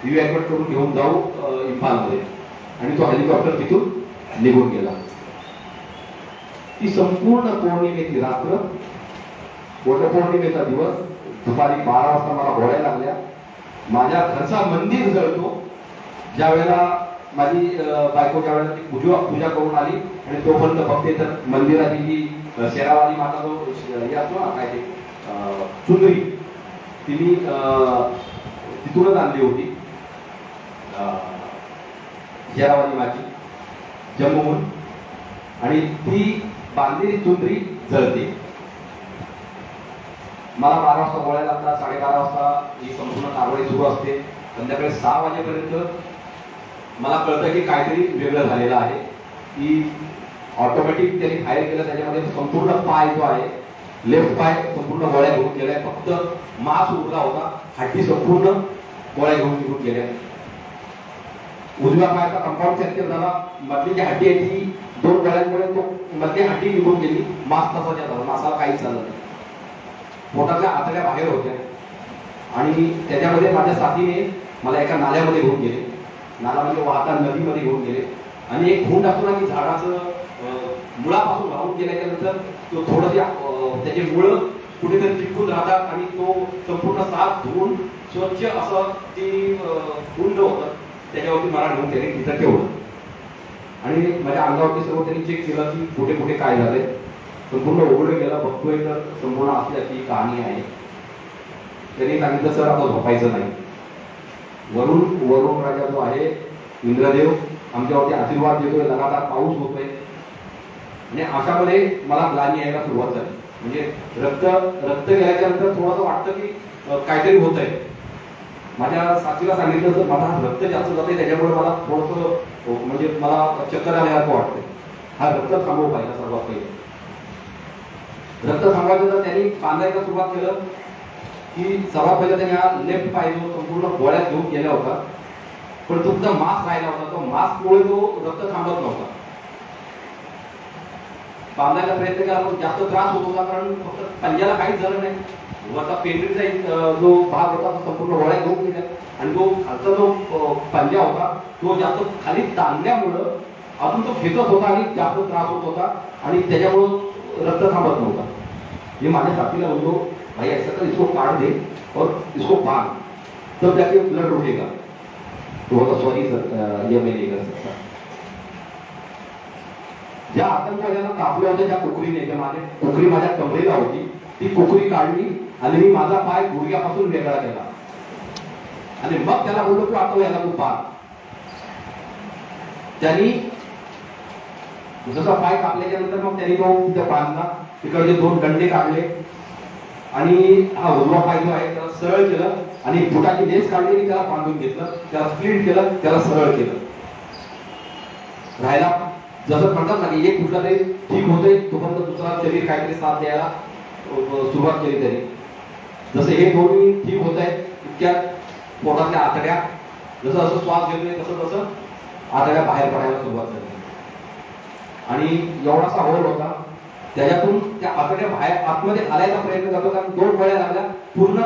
इव्हॅक्युएट करून घेऊन जाऊ इम्फालमध्ये. आणि तो हेलिकॉप्टर तिथून निघून गेला. ती संपूर्ण पौर्णिमेची रात्र, वटपौर्णिमेचा दिवस, दुपारी 12 वाजता मला गोळ्या लागल्या. माझ्या घरचा मंदिर जळतो. ज्या वेळेला माझी बायको ज्या वेळेला ती पूजा करून आली आणि तोपर्यंत बघते तर मंदिराची जी शेरावाली माता जो हे असतो ना काय ते चुंदरी, ती मी तिथूनच आणली होती, शेरावाली माझी जम्मूहून, आणि ती बांधलेली चुंदरी जळते. मला 12 वाजता गोळ्या लागतात, 12:30 वाजता ही संपूर्ण कारवाई सुरू असते. संध्याकाळी 6 वाजेपर्यंत मला कळतं की काहीतरी वेगळं झालेलं आहे, की ऑटोमॅटिक त्यांनी फायर केलं, त्याच्यामध्ये संपूर्ण पाय जो आहे लेफ्ट पाय संपूर्ण गोळ्या घेऊन गेलाय, फक्त मांस उरला होता, हड्डी संपूर्ण गोळ्या घेऊन निघून गेल्या. उजव्या पायाचा कंपाऊंड फ्रॅक्चर झाला, मधली जी हड्डी आहे ती 2 गोळ्यांमुळे तो मधली हड्डी निघून गेली, मांस तसाच्या झाला, मांसाला काहीच झालं नाही, पोटातल्या आतड्या बाहेर होत्या. आणि त्याच्यामध्ये माझ्या साथीने मला एका नाल्यामध्ये घेऊन गेले, नाला म्हणजे वाहता नदीमध्ये घेऊन गेले, आणि एक खूंड असतो ना की झाडाचं मुळापासून वाहून गेल्याच्या नंतर तो थोडंसं त्याचे मुळं कुठेतरी चिटकून राहतात आणि तो संपूर्ण साफ धुवून स्वच्छ असं ती कुंड होतं, त्याच्यावरती मला घेऊन त्याने तिथं ठेवलं. आणि माझ्या अंगावरती सर्व त्यांनी चेक केलं की कुठे कुठे काय झालंय. संपूर्ण उघडं गेलं, बघतोय तर संपूर्ण अशी अशी कहाणी आहे. त्यांनी सांगितलं सर आता झोपायचं नाही. वरुण राजा जो आहे इंद्रदेव आमच्यावरती आशीर्वाद देतोय, लगातार पाऊस होतोय, आणि अशामध्ये मला ग्लानी यायला सुरुवात झाली. म्हणजे रक्त रक्त गेल्याच्या नंतर थोडंसं वाटतं की काहीतरी होत आहे. माझ्या साथीला सांगितलं तर मला रक्त जास्त जाते त्याच्यामुळे मला थोडंसं म्हणजे मला चक्कर आल्यासारखं वाटतंय. हा रक्त थांबव पाहिजे सर्वात पहिले. रक्त थांबवायचं तर त्यांनी बांधायला सुरुवात केलं की सर्वात पहिलं त्यांनी हा लेफ्ट पाय जो संपूर्ण गोळ्यात घेऊन गेला होता. पण तुमचा मास्क राहिला होता. तो मास्कमुळे तो रक्त थांबत नव्हता. बांधायला प्रयत्न केला पण जास्त त्रास होत होता कारण फक्त पंजाला काहीच झालं नाही. वरचा पेंट्रीचा जो भाग होता तो संपूर्ण गोळ्या घेऊन गेला आणि तो खालचा जो पंजा होता तो जास्त खाली ताणल्यामुळं अजून तो खेचत होता आणि जास्त त्रास होत होता आणि त्याच्यामुळं रक्त थांबत नव्हता. मी माझ्या साथीला बोलतो भाई ऐसा कर इसको काट दे और इसको बांध तब जाके ब्लड रुकेगा. तो बोलता सॉरी सर ये मैं नहीं कर सकता. ज्या आतंकवाद्यांना कापल्या होत्या ज्या कुकरीने कुकरी माझ्या कमरेला होती ती कुकरी काढली आणि मी माझा पाय गुडघ्यापासून वेगळा केला आणि मग त्याला बोललो तू आता याला तू बांध. त्यांनी जसा पाय कापल्याच्या नंतर मग त्यांनी तो तिथे बांधला. तिकडचे 2 दंडे काढले आणि हा उजवा पाय जो आहे त्याला सरळ केलं आणि बुटाची लेस काढली त्याला बांधून घेतलं. त्याला स्प्लिट केलं त्याला सरळ केलं. राहायला जसं म्हणतात ना की एक कुठला तरी ठीक होतंय तोपर्यंत दुसरा शरीर काहीतरी साथ द्यायला सुरुवात केली त्यांनी. जसं हे दोन्ही ठीक होत आहे इतक्या पोटातल्या आतड्या जसं जसं श्वास घेतोय तसं तसं आतड्या बाहेर पडायला सुरुवात झाली आणि एवढासा होल होता त्याच्यातून त्या आतड्या बाहेर आतमध्ये आल्याचा प्रयत्न करतो कारण 2 गोळ्या लागल्या. पूर्ण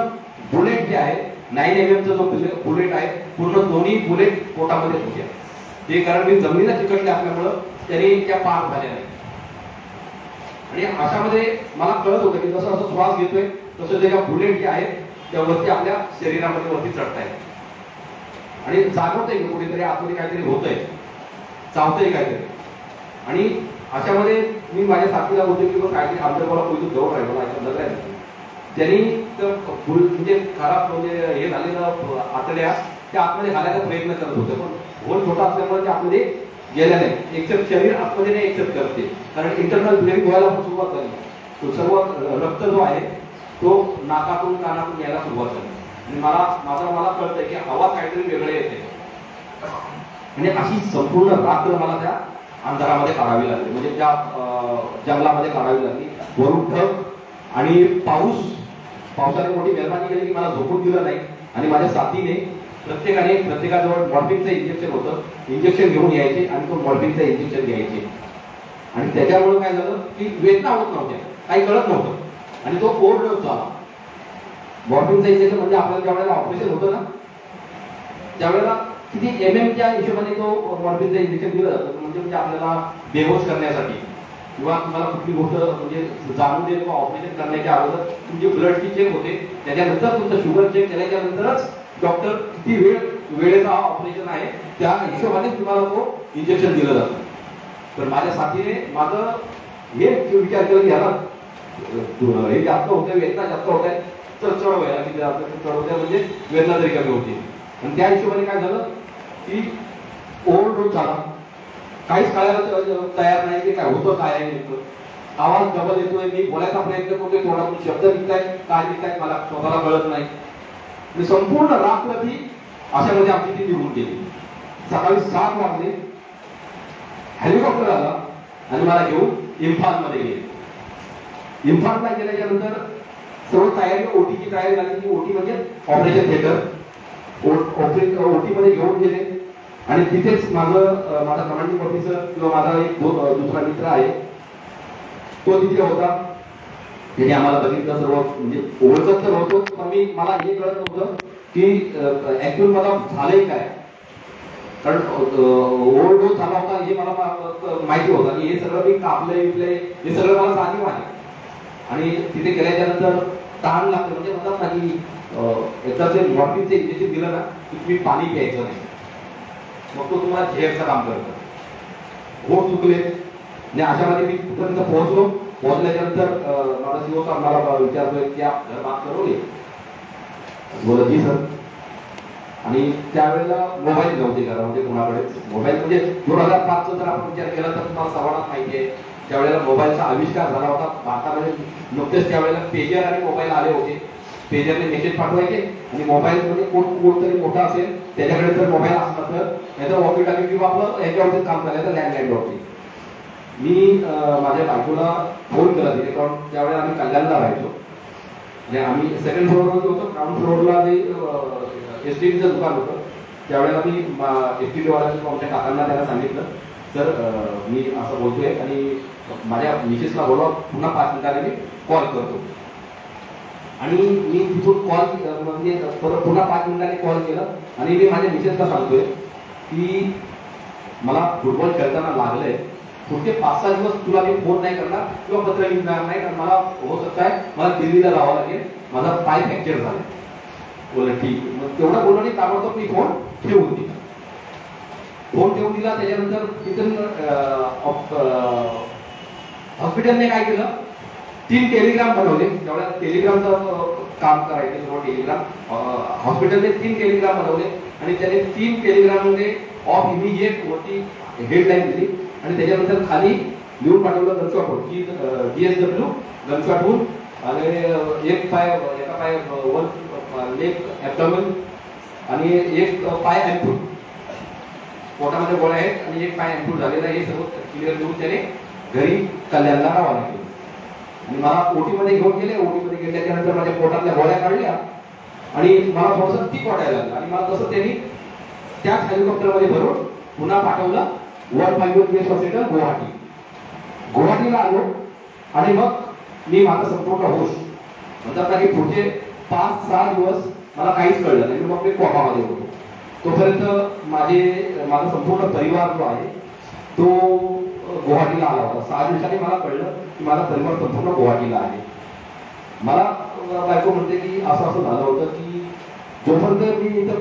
बुलेट जे आहे 9mm जो बुलेट आहे पूर्ण दोन्ही बुलेट पोटामध्ये होत्या. ते कारण मी जमिनीला चिकटले असल्यामुळं त्यांनी त्या पार झाल्या नाही. आणि अशामध्ये मला कळत होतं की जसं असं श्वास घेतोय तसं त्याच्या बुलेट जे आहेत त्या वरती आपल्या शरीरामध्ये वरती चढतायत आणि जाणवतंय की कुठेतरी आतमध्ये काहीतरी होतंय चावतंय काहीतरी. आणि अशामध्ये मी माझ्या साथीला बोलतो की काहीतरी आमच्या मला कोणी जवळ राहिलो ऐकून लग राहिलं त्यांनी म्हणजे खराब म्हणजे हे झालेलं आतड्या त्या आतमध्ये घालायचा प्रयत्न करत होते पण होल छोटा असल्यामुळे ते आतमध्ये गेल्या नाही. एक्सेप्ट शरीर आतमध्ये नाही एक्सेप्ट करते कारण इंटरनल ब्लिडिंग व्हायला पण सुरुवात झाली. तो सर्व रक्त जो आहे तो नाकातून कानातून यायला सुरुवात झाली आणि मला कळतंय की आवाज काहीतरी वेगळे येते म्हणजे अशी संपूर्ण रात्र मला त्या अंधारामध्ये काढावी लागली. म्हणजे त्या जंगलामध्ये काढावी लागली. वरून ढग आणि पावसाने मोठी मेहरबानी केली की मला झोपून दिलं नाही आणि माझ्या साथीने प्रत्येकाजवळ मॉर्फिनचं इंजेक्शन होतं. इंजेक्शन घेऊन यायचे आणि तो मॉर्फिनचं इंजेक्शन घ्यायचे आणि त्याच्यामुळे काय झालं की वेदना होत नव्हत्या काही कळत नव्हतं आणि तो ओव्हरडोस झाला. मॉर्फिनचं इंजेक्शन म्हणजे आपल्याला ज्या वेळेला ऑपरेशन होतं ना त्यावेळेला किती MMच्या हिशोबाने तो मॉर्फिनचं इंजेक्शन दिलं जातं म्हणजे आपल्याला बेहोश करण्यासाठी किंवा तुम्हाला कुठली गोष्ट म्हणजे जाणून दे किंवा ऑपरेशन करण्याच्या अगोदर तुमची ब्लडची चेक होते त्याच्यानंतर तुमचं शुगर चेक केल्याच्या नंतरच डॉक्टर किती वेळेचा ऑपरेशन आहे त्या हिशोबाने तुम्हाला तो इंजेक्शन दिलं जातं. पण माझ्या साथीने माझं हे विचार केला की ह्याला हे जास्त होतंय वेदना जास्त होत आहे तर चढवायला किती चढवत्या म्हणजे वेदना तरी कमी होती आणि त्या हिशोबाने काय झालं की ओव्हरडोस झाला. काहीच कळायला तयार नाही की काय होतं काय आहे नेमकं. आवाज डबल येतोय मी बोलायचा प्रयत्न करतोय तोंडातून शब्द निघताय काय निघताय मला स्वतःला कळत नाही. संपूर्ण रात्र ती अशामध्ये आमची ती निघून गेली. सकाळी 7 वाजले हेलिकॉप्टर आला आणि मला घेऊन इम्फालमध्ये गेले. इम्फालला गेल्याच्या नंतर सर्व तयारी ओटीची तयारी झाली की ओटी म्हणजे ऑपरेशन थिएटर. ओटी मध्ये घेऊन गेले आणि तिथेच माझा कमांडिंग ऑफिसर किंवा माझा एक दुसरा मित्र आहे तो तिथे होता. त्याने आम्हाला बघितलं सर्व म्हणजे ओळखत तर होतो पण मला हे कळत नव्हतं की ऍक्च्युअल मला झालंय काय कारण ओव्हरडोस झाला होता हे मला माहिती होतं की हे सगळं मी कापलंय विकलंय हे सगळं मला जाणीव आहे. आणि तिथे गेल्याच्या नंतर तहान लागतं म्हणजे म्हणतात ना की एकदा ते मॉर्फिनचं इंजेक्शन दिलं ना की तुम्ही पाणी प्यायचं नाही मग तो तुम्हाला झेरचं काम करतो. होट चुकले आणि अशामध्ये मी कुठपर्यंत पोहोचल्याच्या नंतर माझा सीओ सर मला विचारतोय की आप घर बात करोगे. बोला जी सर. आणि त्यावेळेला मोबाईल नव्हते घरामध्ये कोणाकडे. मोबाईल म्हणजे 2005 जर आपण विचार केला तर तुम्हाला सर्वांनाच माहिती आहे त्यावेळेला मोबाईलचा आविष्कार झाला होता भारतामध्ये. नुकतेच त्यावेळेला पेजर आणि मोबाईल आले होते. पेजरने मेसेज पाठवायचे आणि मोबाईलमध्ये कोणतरी मोठा असेल त्याच्याकडे जर मोबाईल असला तर नाहीतर वॉकी टाकी किंवा आपलं याच्यावरती काम करायचं लँडलाईनवरती. मी माझ्या बायकोला फोन केला तिथे, कारण त्यावेळेला आम्ही कल्याणला राहायचो आणि आम्ही सेकंड फ्लोअरवरती होतो. ग्राउंड फ्लोअरला जे एसटीडीचं दुकान होतं त्यावेळेला मी एसटीडीवाल्याचं आमच्या काकांना त्याला सांगितलं सर मी असं बोलतोय आणि माझ्या मिसेसला बोलवा पुन्हा 5 मिनिटांनी मी कॉल करतो. आणि मी तिथून कॉल म्हणजे परत पुन्हा 5 मिनिटांनी कॉल केला आणि मी माझ्या मिसेसला सांगतोय की मला फुटबॉल खेळताना लागलंय, पुढचे 5-6 दिवस तुला मी फोन नाही करणार किंवा पत्र लिहिणार नाही, कारण मला हो शकत आहे मला दिल्लीला जावं लागेल, माझा पाय फ्रॅक्चर झाला. बोललं ठीक. मग तेवढं बोललो नाही, ताबडतोब मी फोन ठेवून दिला. फोन ठेवून दिला. त्याच्यानंतर तिथून हॉस्पिटलने काय केलं, 3 टेलिग्राम बनवले. तेवढ्या टेलिग्रामचं काम करायचं सर्व टेलिग्राम. हॉस्पिटलने 3 टेलिग्राम बनवले आणि त्याने 3 टेलिग्राममध्ये ऑफ इमिजिएट वरती हेडलाईन दिली आणि त्याच्यानंतर खाली लिहून पाठवलं गनशॉटहून की DSW गनशॉटहून आणि एका पाय वन लेग ॲब्डोमेन आणि एक पाय अँपूट, पोटामध्ये गोळ्या आहेत आणि एक पाय अँपूट झालेला. हे सर्व क्लिअर लिहून त्याने घरी कल्याणला रवाना केलं आणि मला ओटीमध्ये घेऊन गेले. ओटीमध्ये गेल्याच्या नंतर माझ्या पोटातल्या गोळ्या काढल्या आणि मला थोडंसं ती वाटायला लागलं आणि मला तसं त्यांनी त्याच हेलिकॉप्टरमध्ये भरून पुन्हा पाठवलं world fibre base hospital Guwahati. गुवाहाटीला आलो आणि मग मी माझं संपूर्ण होश म्हणतात ना की पुढचे 5-6 दिवस मला काहीच कळलं नाही. मग मी कोमामध्ये होतो. तोपर्यंत माझा संपूर्ण परिवार जो आहे तो गुवाहाटीला आला होता. 6 दिवसांनी मला कळलं की माझा परिवार संपूर्ण गुवाहाटीला आहे. मला बायको म्हणते की असं झालं होतं की जोपर्यंत मी इथं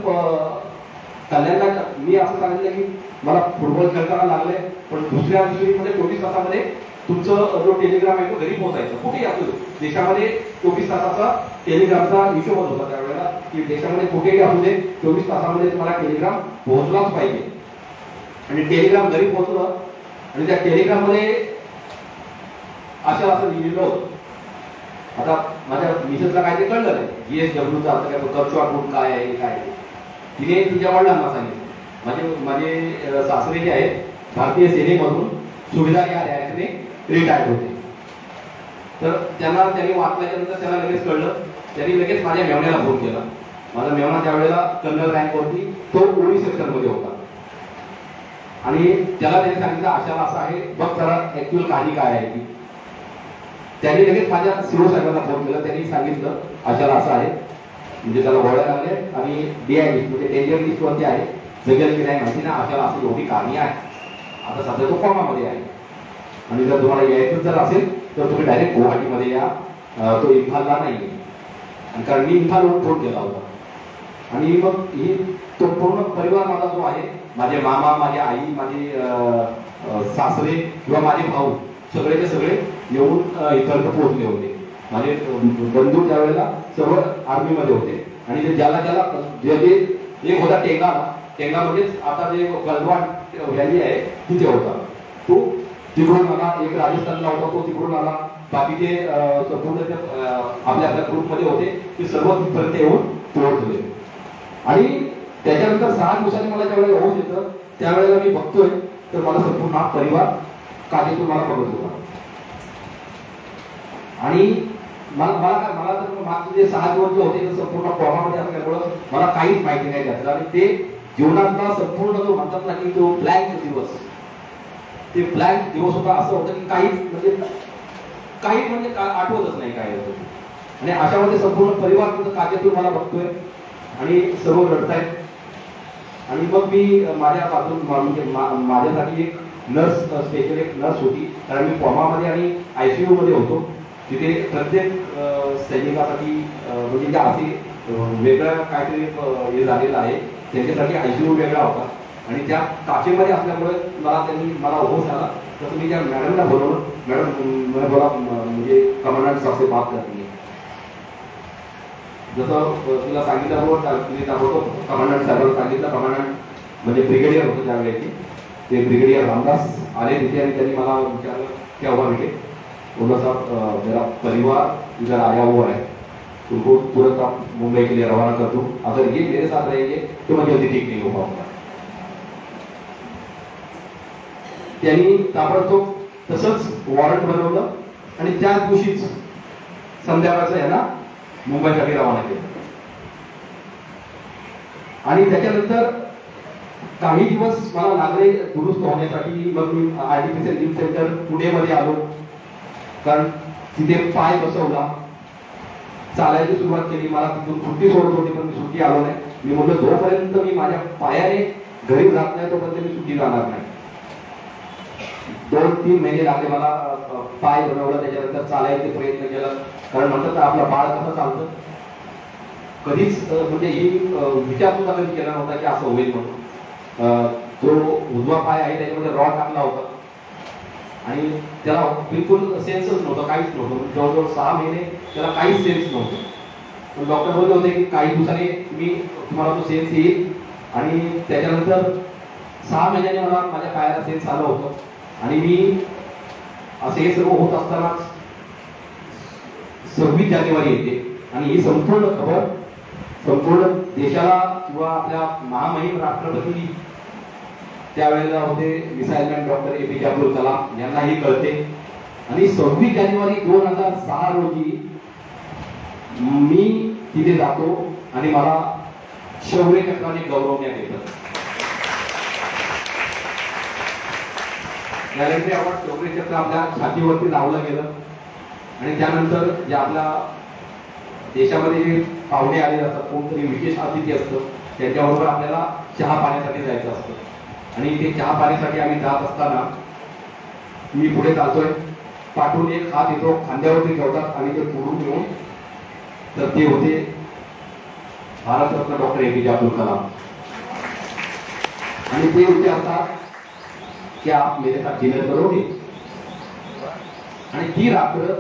कल्याणला मी असं सांगितलं की मला फुटबॉल खेळताना लागलंय, पण दुसऱ्या दिवशीमध्ये 24 तासामध्ये तुमचं जो टेलिग्राम आहे तो घरी पोहोचायचं. कुठेही असू दे, देशामध्ये 24 तासाचा टेलिग्रामचा हिशोब होता त्यावेळेला की देशामध्ये कुठेही असू दे 24 तासामध्ये तुम्हाला टेलिग्राम पोहोचलाच पाहिजे. आणि टेलिग्राम घरी पोहोचलं आणि त्या टेलिग्राममध्ये असं लिहिलेलं होतं. आता माझ्या मिसेसला काय ते कळलं नाही. GSWचा आता काय गनशॉट काय आहे काय आहे. तिने तिच्या वडिलांना सांगितलं. माझे सासरे जे आहेत भारतीय सेनेमधून सुभेदार या रँकने रिटायर्ड होते. तर त्यांनी वाचल्याच्या नंतर त्यांना लगेच कळलं. त्यांनी लगेच माझ्या मेवण्याला फोन केला. माझा मेवणा त्यावेळेला कर्नल रँकवरती तो ओडी सेक्टरमध्ये होता आणि त्याला त्यांनी सांगितलं अशाला असं आहे बघ जरा ऍक्च्युअल कहाणी काय आहे ती. त्यांनी लगेच माझ्या सीओ साहेबांना फोन केला. त्यांनी सांगितलं अशाला असं आहे, म्हणजे त्याला गोळ्या लागले आणि DI लिस्ट म्हणजे डेंजर लिस्ट वरती आहे, जगेल की नाही माहिती ना, अशाला असं एवढी कहाणी आहे. आता सध्या तो कोमामध्ये आहे आणि जर तुम्हाला यायचं जर असेल तर तुम्ही डायरेक्ट गुवाहाटीमध्ये या, तो इम्फालला नाही. आणि कारण मी इम्फालवरून फोन केला होता आणि मग ही तो पूर्ण परिवार माझा जो आहे, माझे मामा, माझी आई, माझे सासरे किंवा माझे भाऊ सगळेचे सगळे येऊन इथपर्यंत पोहोचले होते. माझे बंधू त्यावेळेला सर्व आर्मीमध्ये होते आणि ज्याला एक होता टेंगामध्येच आता जे गलवान व्हॅली आहे तिथे होता. तो तिकडून आला. एक राजस्थानला होता तो तिकडून आला. बाकीचे संपूर्ण आपल्या ग्रुपमध्ये होते ते सर्व तिथपर्यंत येऊन पोहोचले. आणि त्याच्यानंतर 6 दिवसांनी मला ज्यावेळेला होश येतं त्यावेळेला मी बघतोय तर मला संपूर्ण हा परिवार काठीतून मला बघत होता. आणि मला तर मागचे जे 6 दिवस जे होते ते संपूर्ण कोमामध्ये असल्यामुळं मला काहीच माहिती नाही त्यातलं. आणि ते जीवनातला संपूर्ण जो म्हणतात ना की तो ब्लँक दिवस, ते ब्लँक दिवस होता. असं होतं की काही म्हणजे आठवतच नाही काय होतं. आणि अशामध्ये संपूर्ण परिवार तिथं काठीतून मला बघतोय आणि सर्व रडतायत. आणि मग मी माझ्या बाजून म्हणजे माझ्यासाठी एक नर्स, स्पेशल एक नर्स होती, कारण मी कोमामध्ये आणि ICU मध्ये होतो. तिथे प्रत्येक सैनिकासाठी म्हणजे जे असे वेगळं काहीतरी हे झालेलं आहे त्यांच्यासाठी ICU वेगळा होता आणि त्या काचेमध्ये असल्यामुळे मला होश आला. तसं मी त्या मॅडमला बोलवलं. मॅडम मला बोला म्हणजे कमांडंट सबसे बात करते. जसं तुला सांगितलं कमांडंट साहेबांना सांगितलं, कमांडंट म्हणजे ब्रिगेडियर होतं त्यावेळेचे, ते ब्रिगेडियर रामदास आले तिथे आणि त्यांनी मला विचारलं क्या हुआ बेटे, बोला साहब मेरा परिवार इधर आया हुआ है, उनको तुरंत आप मुंबई के लिए रवाना कर दूं, अगर ये मेरे साथ रहेंगे तो मैं जल्दी ठीक नहीं हो पाऊंगा. त्यांनी ताबडतोब तसंच वॉरंट बनवलं आणि त्याच दिवशीच संध्याकाळचं यांना मुंबईसाठी रवाना केलं. आणि त्याच्यानंतर काही दिवस मला लागले दुरुस्त होण्यासाठी. मग मी आर्टिफिशियल लिम्फ सेंटर पुणेमध्ये आलो, कारण तिथे पाय बसवला, चालायची सुरुवात केली. मला तिथून सुट्टी सोडत होती पण मी सुट्टी आलो नाही. मी म्हटलं जोपर्यंत मी माझ्या पायाने घरी जात नाही तोपर्यंत मी सुट्टी जाणार नाही. 2-3 महिने लागले मला पाय बनवलं, त्याच्यानंतर चालायचे प्रयत्न केला. कारण म्हणतात आपलं बाळ कसं चालतं, कधीच म्हणजे ही विचार सुद्धा कधी केला नव्हता की असं होईल म्हणून. जो उजवा पाय आहे त्याच्यामध्ये रॉड टाकला होता आणि त्याला बिलकुल सेन्सच नव्हतं, काहीच नव्हतं. जवळजवळ 6 महिने त्याला काहीच सेन्स नव्हतं. पण डॉक्टर बोलले होते की काही दिवसांनी तुम्हाला तो सेन्स येईल. आणि त्याच्यानंतर 6 महिन्याने मला माझ्या पायाला सेन्स आलं होतं. आणि मी असे हे सर्व होत असताना 26 जानेवारी येते आणि ही संपूर्ण खबर संपूर्ण देशाला किंवा आपल्या महामहिम राष्ट्रपती त्यावेळेला होते missile man doctor APJ Abdul Kalam यांनाही कळते. आणि 26 जानेवारी 2006 रोजी मी तिथे जातो आणि मला शौर्य चक्राने गौरवण्यात येतं. गॅलेक्सी अवॉर्ड शौर्य चक्र आपल्या छातीवरती लावलं गेलं. आणि त्यानंतर जे आपल्या देशामध्ये जे पाहुणे आलेले असतात, कोणतरी विशेष अतिथी असतं, त्यांच्याबरोबर आपल्याला चहा पाण्यासाठी जायचं असतं. आणि ते चहा पाण्यासाठी आम्ही जात असताना मी पुढे चालतोय, पाठवून एक हात येतो, खांद्यावरती ठेवतात आणि ते पुढून घेऊन, तर ते होते भारतरत्न डॉक्टर APJ अब्दुल कलाम. आणि ते विचारतात की आप मेरे साथ डिनर करोगे. आणि ती रात्र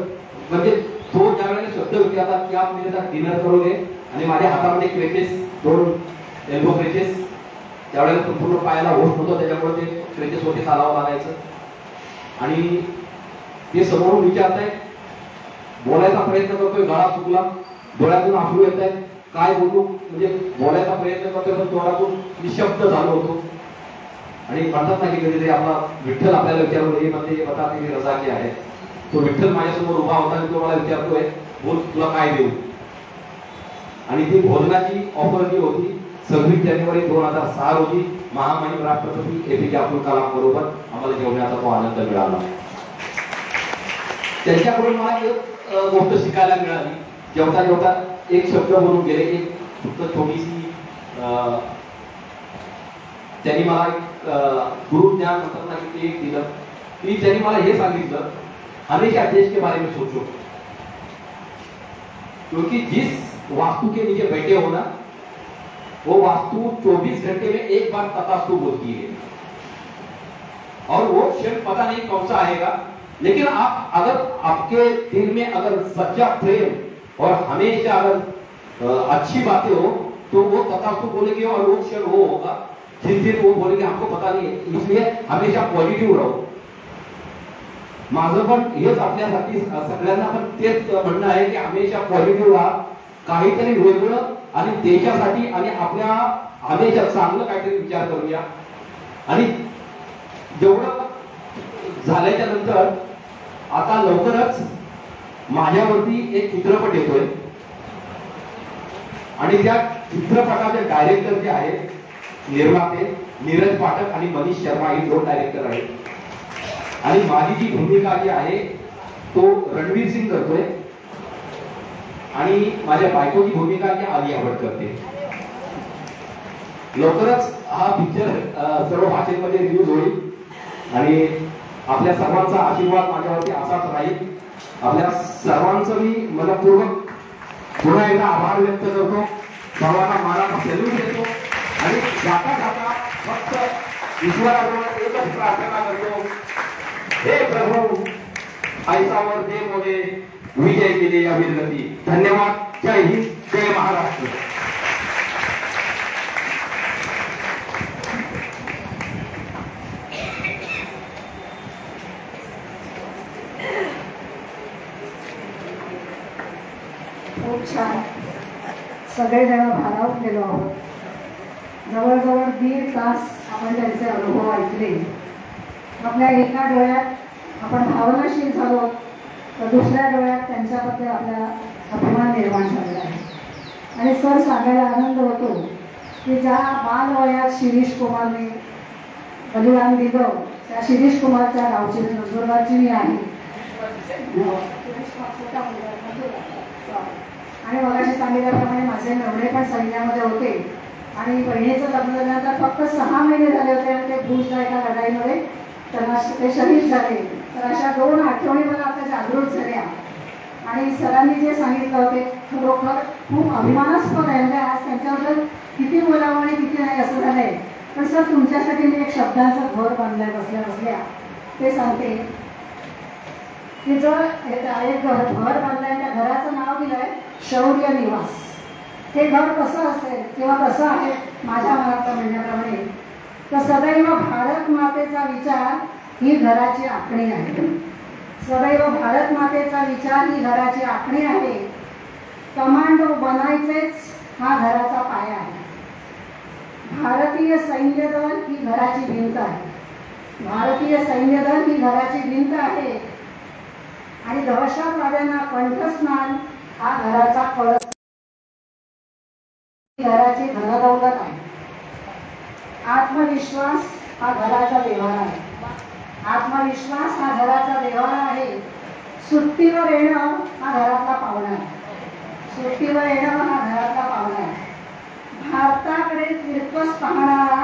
म्हणजे तो ज्या वेळेला शब्द विचारतात की आप मेरे साथ डिनर करोगे आणि माझ्या हातामध्ये क्रेचेस, 2 एल्बो क्रेचेस, त्यावेळेला संपूर्ण पायाला होत नव्हतं, त्याच्यामुळे ते क्रेचेस वरती चालावं लागायचं. आणि ते समोरून विचारताय, बोलायचा प्रयत्न करतोय, गळा चुकला, डोळ्यातून अश्रू येत आहेत, काय बोलू म्हणजे बोलायचा प्रयत्न करतोय पण तोंडातून निशब्द झालो होतो. आणि म्हणतात ना की कधीतरी आपला विठ्ठल आपल्याला विचारलं, हे म्हणते बता तेरी रजा क्या है. तो विठ्ठल माझ्यासमोर उभा होता आणि तो मला विचारतोय, बोल तुला काय देऊ. आणि ती भोजनाची ऑफर जी होती 26 जानेवारी 2006 रोजी महामहिम राष्ट्रपती APJ अब्दुल कलाम बरोबर आम्हाला जेवण्याचा तो आनंद मिळाला. त्यांच्याकडून मला एक गोष्ट शिकायला मिळाली. जेवता जेवता एक शब्द बोलून गेले, एक फक्त छोटीशी त्यांनी मला गुरु ज्ञान म्हणतात ना की एक दिलं की त्यांनी मला हे सांगितलं, हमेशा देश के बारे में सोचो, क्योंकि जिस वास्तु के नीचे बैठे हो ना, वो वास्तु 24 घंटे में एक बार तथास्तु बोलती है. और वो क्षण पता नहीं कौन सा आएगा, लेकिन आप अगर आपके दिल में अगर सच्चा प्रेम और हमेशा अगर अच्छी बातें हो तो वो तथास्तु बोलेंगे और वो क्षण वो होगा जिस दिन वो बोलेंगे हमको पता नहीं है. इसलिए हमेशा पॉझिटिव्ह राहो. माझं पण हेच आपल्यासाठी सगळ्यांना पण तेच म्हणणं आहे की हमेशा पॉझिटिव्ह राहा, काहीतरी वेगळं आणि देशासाठी आणि आपल्या हमेशा चांगलं काहीतरी विचार करूया. आणि जेवढं झाल्याच्या नंतर आता लवकरच माझ्यावरती एक चित्रपट येतोय आणि त्या चित्रपटाचे डायरेक्टर जे आहेत, निर्माते नीरज पाठक आणि मनीष शर्मा हे 2 डायरेक्टर आहेत. आणि माझी जी भूमिका जी आहे तो रणवीर सिंग करतोय आणि माझ्या बायकोची भूमिका जी आलिया भट करते. लवकरच हा पिक्चर सर्व भाषेमध्ये रिलीज होईल आणि आपल्या सर्वांचा आशीर्वाद माझ्यावरती असाच राहील. आपल्या सर्वांचं मी मनपूर्वक पुन्हा एकदा आभार व्यक्त करतो, सर्वांना मानाचा सॅल्यूट देतो आणि जाता जाता फक्त ईश्वराजवळ एकच प्रार्थना करतो, हे प्रभू ऐसावर दे मोदे विजय केले या वीरगती. धन्यवाद. जय हिंद. जय महाराष्ट्र.
खूप छान. सगळेजण भारावून गेलो आहोत. जवळजवळ 1.5 तास आपण त्यांचे अनुभव ऐकले. आपल्या एका डोळ्यात आपण भावनाशील झालो तर दुसऱ्या डोळ्यात त्यांच्याबद्दल आपल्याला अभिमान निर्माण झालेला आहे. आणि सर सांगायला आनंद होतो की ज्या बालवयात शिरीष कुमारने बलिदान दिलं त्या शिरीष कुमारच्या गावची नंदुरबारची मी आहे. आणि मगाशी सांगितल्याप्रमाणे माझे नवरे पण सैन्यामध्ये होते आणि बहिणीचं लग्न झाल्यानंतर फक्त 6 महिने झाले होते आणि ते भूजला एका लढाईमध्ये त्यांना ते शहीद झाले. तर अशा 2 आठवणी मला आता जागृत झाल्या. आणि सरांनी जे सांगितलं होते खरोखर खूप अभिमानास्पद आहे. म्हणजे आज त्यांच्याबद्दल किती बोलावं आणि किती नाही असं झालंय. पण सर तुमच्यासाठी मी एक शब्दांचं घर बांधलंय बसल्या बसल्या ते सांगते की जो एक घर बांधलंय त्या घराचं नाव दिलंय शौर्य निवास. हे घर कसं असेल किंवा कसं आहे माझ्या मनात म्हणण्याप्रमाणे तर सदैव भारत मातेचा विचार ही घराची आखणी आहे. सदैव भारत मातेचा विचार ही घराची आखणी आहे. कमांडो बनायचेच हा घराचा पाया आहे. भारतीय सैन्य दल ही घराची भिंत आहे. भारतीय सैन्य दल ही घराची भिंत आहे. आणि दहशतवाद्यांना कंठस्नान हा घराचा कळस घराची धनदौलत आहे. आत्मविश्वास हा घराचा देवारा आहे. आत्मविश्वास हा घराचा देवारा आहे. सुट्टीवर येणं हा घरातला पाहुणा आहे. सुट्टीवर येणं हा घरातला पाहुणा आहे. भारताकडे तिरकस पाहणारा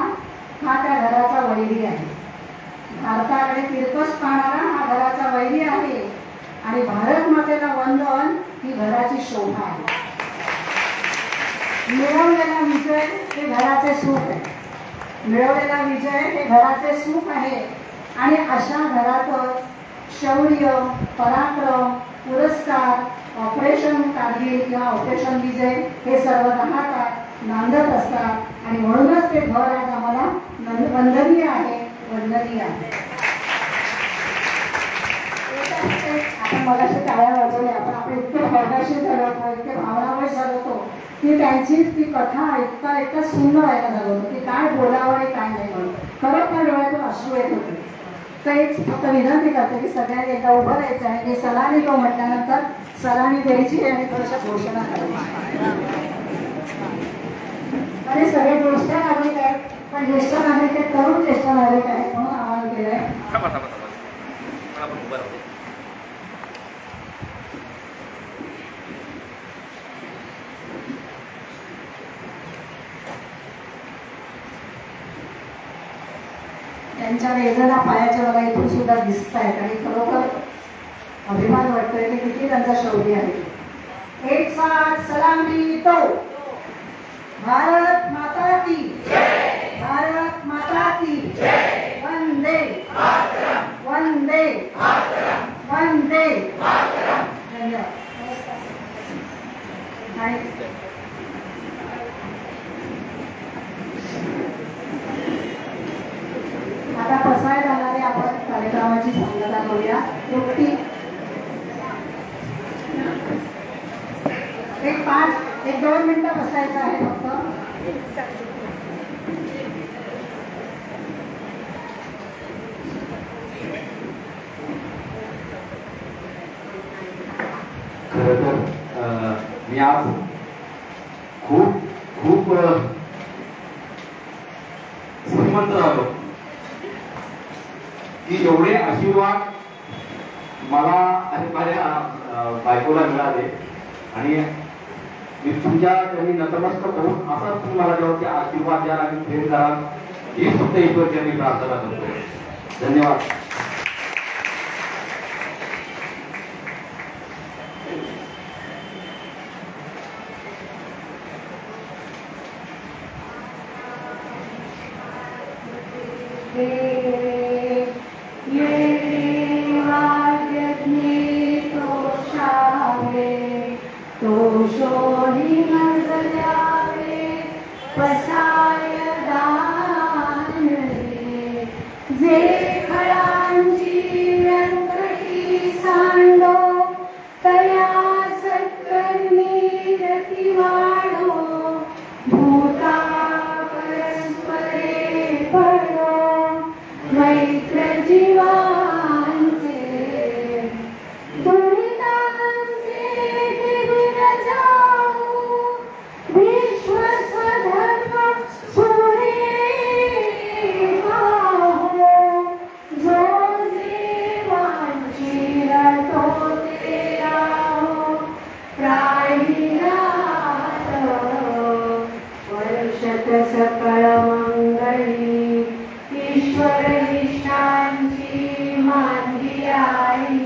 हा त्या घराचा वैरी आहे. भारताकडे तिरकस पाहणारा हा घराचा वैरी आहे. आणि भारत मातेला वंदन ही घराची शोभा आहे. मिळवलेला विजय हे घराचे सुख आहे. मिळवलेला विजय हे घराचे सुख आहे. आणि अशा घरातच शौर्य, पराक्रम, पुरस्कार, ऑपरेशन कारगिल किंवा ऑपरेशन विजय हे सर्व राहतात, नांदत असतात. आणि म्हणूनच ते घर आज आम्हाला वंदनीय आहे, वंदनीय आहे. आपण मगाशी टाळ्या वाजवल्या पण आपण इतके भावनाशी झालो होतो, इतके भावनामय झालो होतो की त्यांची ती कथा ऐकता ऐकता सुंदर व्हायला झालं होतं की काय बोलावं आणि काय नाही म्हणून. खरंच त्या डोळ्यातून अश्रू येत होते. तर एक फक्त विनंती करते की सगळ्यांनी एकदा उभं राहायचं आहे आणि सलामी तो म्हटल्यानंतर सलामी द्यायची आणि थोड्याशा घोषणा करायची. आणि सगळे ज्येष्ठ नागरिक आहेत पण ज्येष्ठ नागरिक आहेत तरुण ज्येष्ठ नागरिक आहेत म्हणून आवाहन केलंय. त्यांच्या वेदना पायाच्या मला इथून सुद्धा दिसत आहेत आणि खरोखर अभिमान वाटतोय की किती त्यांचा शौर्य आहे. एक साथ सलामी तो. भारत माता की भारत माता की वंदे वंदे वंदे. धन्यवाद. आता पसाय जाणारे आपण कार्यक्रमाची सांगता करूया. युक्ती एक 2 मिनिटं बसायचं आहे फक्त.
खरं तर मी आज खूप खूप श्रीमंत झालो की एवढे आशीर्वाद मला आणि माझ्या बायकोला मिळाले. आणि मी तुमच्या त्यांनी नतमस्तक होऊन असाच तुम्ही मला जेव्हा ते आशीर्वाद द्याल आणि भेट कराल ही फक्त ईश्वरची मी प्रार्थना करतो. धन्यवाद.
तो शोरी जे फळांची व्यंकटी सांडो तया सत्कर्मी रती वाढो भूता परस्परे पडो मैत्र जीवांचे दुरितांचे दिविर जाऊ विश्व स्वधर्म पुरे पाहो जो देवांची रतो ते राहो प्राणिनाथ वर्षत सकळ मंगळी ईश्वर इष्टांची मांदी आई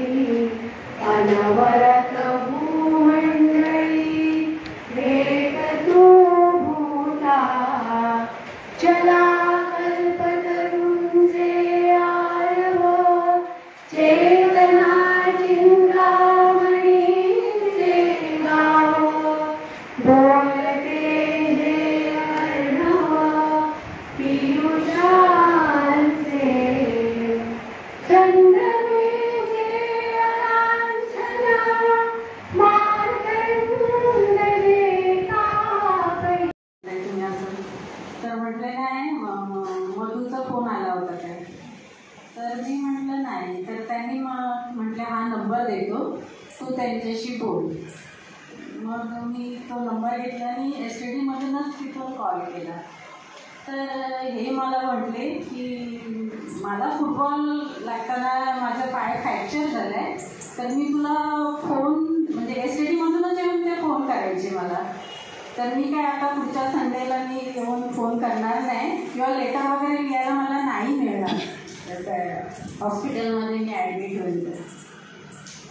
अनवरत भूमंडळी भेट तू भूता चला कल्पतरुंचे आरव चेतना चिंतामणीचे गाव बोलते जे अर्णव पियुषांचे चंद्रमेघे अलांछना मार्तंडले तापै.
तुम्ही असं तर म्हटलं काय मधूचा फोन आला होता काय, तर मी म्हटलं नाही. तर त्यांनी म्हटलं हा नंबर देतो, तू त्यांच्याशी बोल. मग मी तो नंबर घेतला आणि STD मधूनच तिथून कॉल केला. तर हे मला म्हटले की मला फुटबॉल लागताना माझा पाय फ्रॅक्चर झाला आहे, तर मी तुला फोन म्हणजे STD मधूनच येऊन ते फोन करायचे मला. तर मी काय आता पुढच्या संडेला मी येऊन फोन करणार नाही किंवा लेटर वगैरे लिहायला मला नाही मिळणार हॉस्पिटलमध्ये मी ॲडमिट होईल.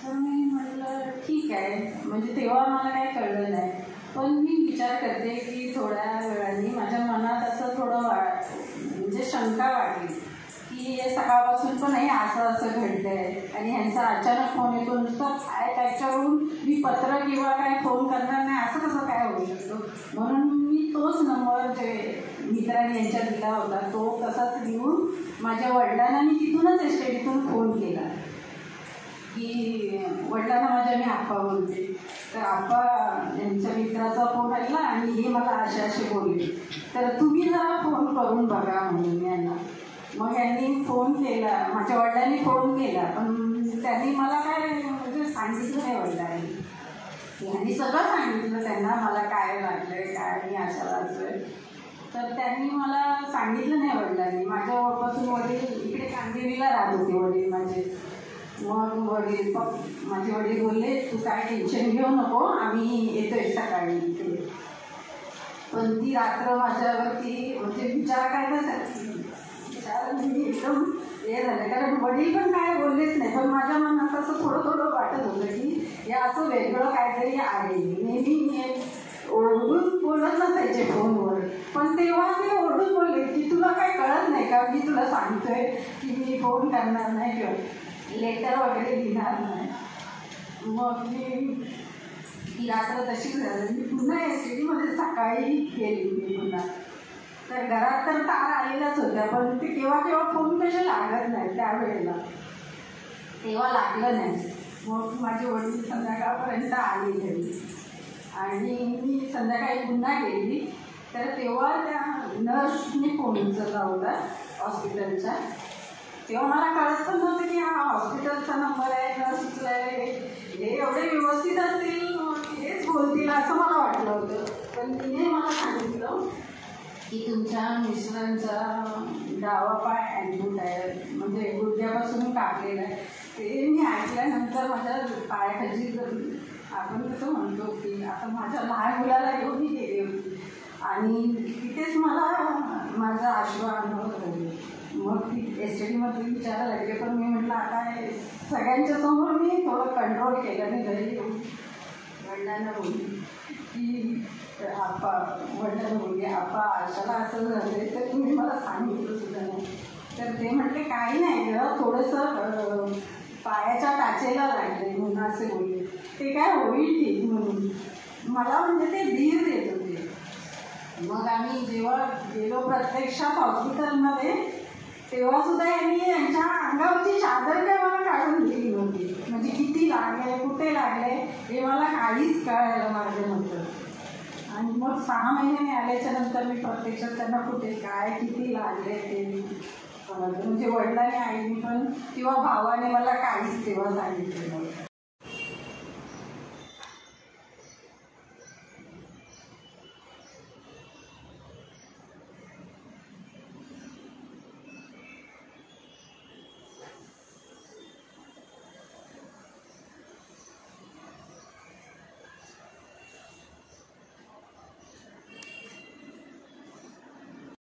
तर मी म्हटलं ठीक आहे. म्हणजे तेव्हा मला काही कळलं नाही, पण मी विचार करते की थोड्या वेळाने माझ्या मनात असं थोडं म्हणजे शंका वाटली की हे सकाळपासून पण हे असं घडलं आहे आणि ह्यांचा अचानक फोन येतो. नुसतं काय त्याच्यावरून मी पत्र किंवा काय फोन करणार नाही असं कसं काय होऊ शकतो. म्हणून मी तोच नंबर जे मित्रांनी यांच्या दिला होता तो तसाच लिहून माझ्या वडिलांना मी तिथूनच STDतून फोन केला की वडिलांना माझ्या मी आप्पा बोलते. तर आप्पा यांच्या मित्राचा फोन आला आणि हे मला असे बोलले, तर तुम्ही जरा फोन करून बघा म्हणून यांना. मग यांनी फोन केला, माझ्या वडिलांनी फोन केला, पण त्यांनी मला काय म्हणजे सांगितलं नाही वडिलांनी. यांनी सगळं सांगितलं त्यांना मला काय लागलं आहे, काय मी अशा वाचलं. तर त्यांनी मला सांगितलं नाही वडिलांनी. माझ्यापासून वडील इकडे कांदिवलीला राहत होते वडील माझे. मग माझे वडील बोलले तू काय टेन्शन घेऊ नको, आम्ही येतोय सकाळी इकडे. पण ती रात्र माझ्यावरती म्हणजे विचार मी एकदम हे झालं, कारण वडील पण काय बोललेच नाही, पण माझ्या मनात असं थोडं वाटत होतं की हे असं वेगळं काहीतरी आहे. नेहमी ओरडून बोलत नसायचे फोनवर, पण तेव्हा मी ओरडून बोलले की तुला काय कळत नाही का मी तुला सांगतोय की मी फोन करणार नाही किंवा लेटर वगैरे लिहिणार नाही. मग मी ती रात्र तशीच झाली. मी पुन्हा STDमध्ये सकाळी गेली मी पुन्हा. तर घरात तर तार आलेलाच होत्या, पण ते केव्हा फोन कसे लागत नाही त्यावेळेला, तेव्हा लागलं नाही. मग माझे वडील संध्याकाळपर्यंत आले घरी आणि मी संध्याकाळी पुन्हा गेली. तर तेव्हा त्या नर्सने फोन उचलला होता हॉस्पिटलच्या. तेव्हा मला कळत पण नव्हतं की हा हॉस्पिटलचा नंबर आहे, नर्स उचलाय, हे एवढे व्यवस्थित असतील हेच बोलतील असं मला वाटलं होतं. पण तिने मला सांगितलं की तुमच्या मिस्टरांचा डावा पाय ॲडमिट आहे, म्हणजे गुडघ्यापासून कापलेला आहे. ते मी ऐकल्यानंतर माझ्या पायाखाली आपण कसं म्हणतो की आता माझ्या लहान मुलाला घेऊन मी गेली होती आणि तिथेच मला माझा अनुभव झाले. मग ती STDमध्ये विचारायला लागले, पण मी म्हटलं आता सगळ्यांच्या समोर मी थोडं कंट्रोल केलं. मी घरी येऊन वडिलांना बोलली की वडिलांना बोलली आप्पा अशाला असं झालं तर तुम्ही मला सांगितलं सुद्धा नाही. तर ते म्हटले काही नाही गं, थोडंसं पायाच्या टाचेला लागले म्हणून असे बोलले. ते काय होईल ठीक म्हणून मला म्हणजे ते धीर देत होते. मग आम्ही जेव्हा गेलो प्रत्यक्षात हॉस्पिटलमध्ये तेव्हा सुद्धा यांनी यांच्या अंगावरची चादर काय मला काढून दिली नव्हती. म्हणजे किती लागले, कुठे लागले हे मला काहीच कळायला माझ्या नंतर. आणि मग 6 महिने आल्याच्या नंतर मी प्रत्यक्षात त्यांना कुठे काय किती लागले ते म्हणजे वडिलांनी आईनी पण किंवा भावाने मला काहीच तेव्हा सांगितलं नव्हतं.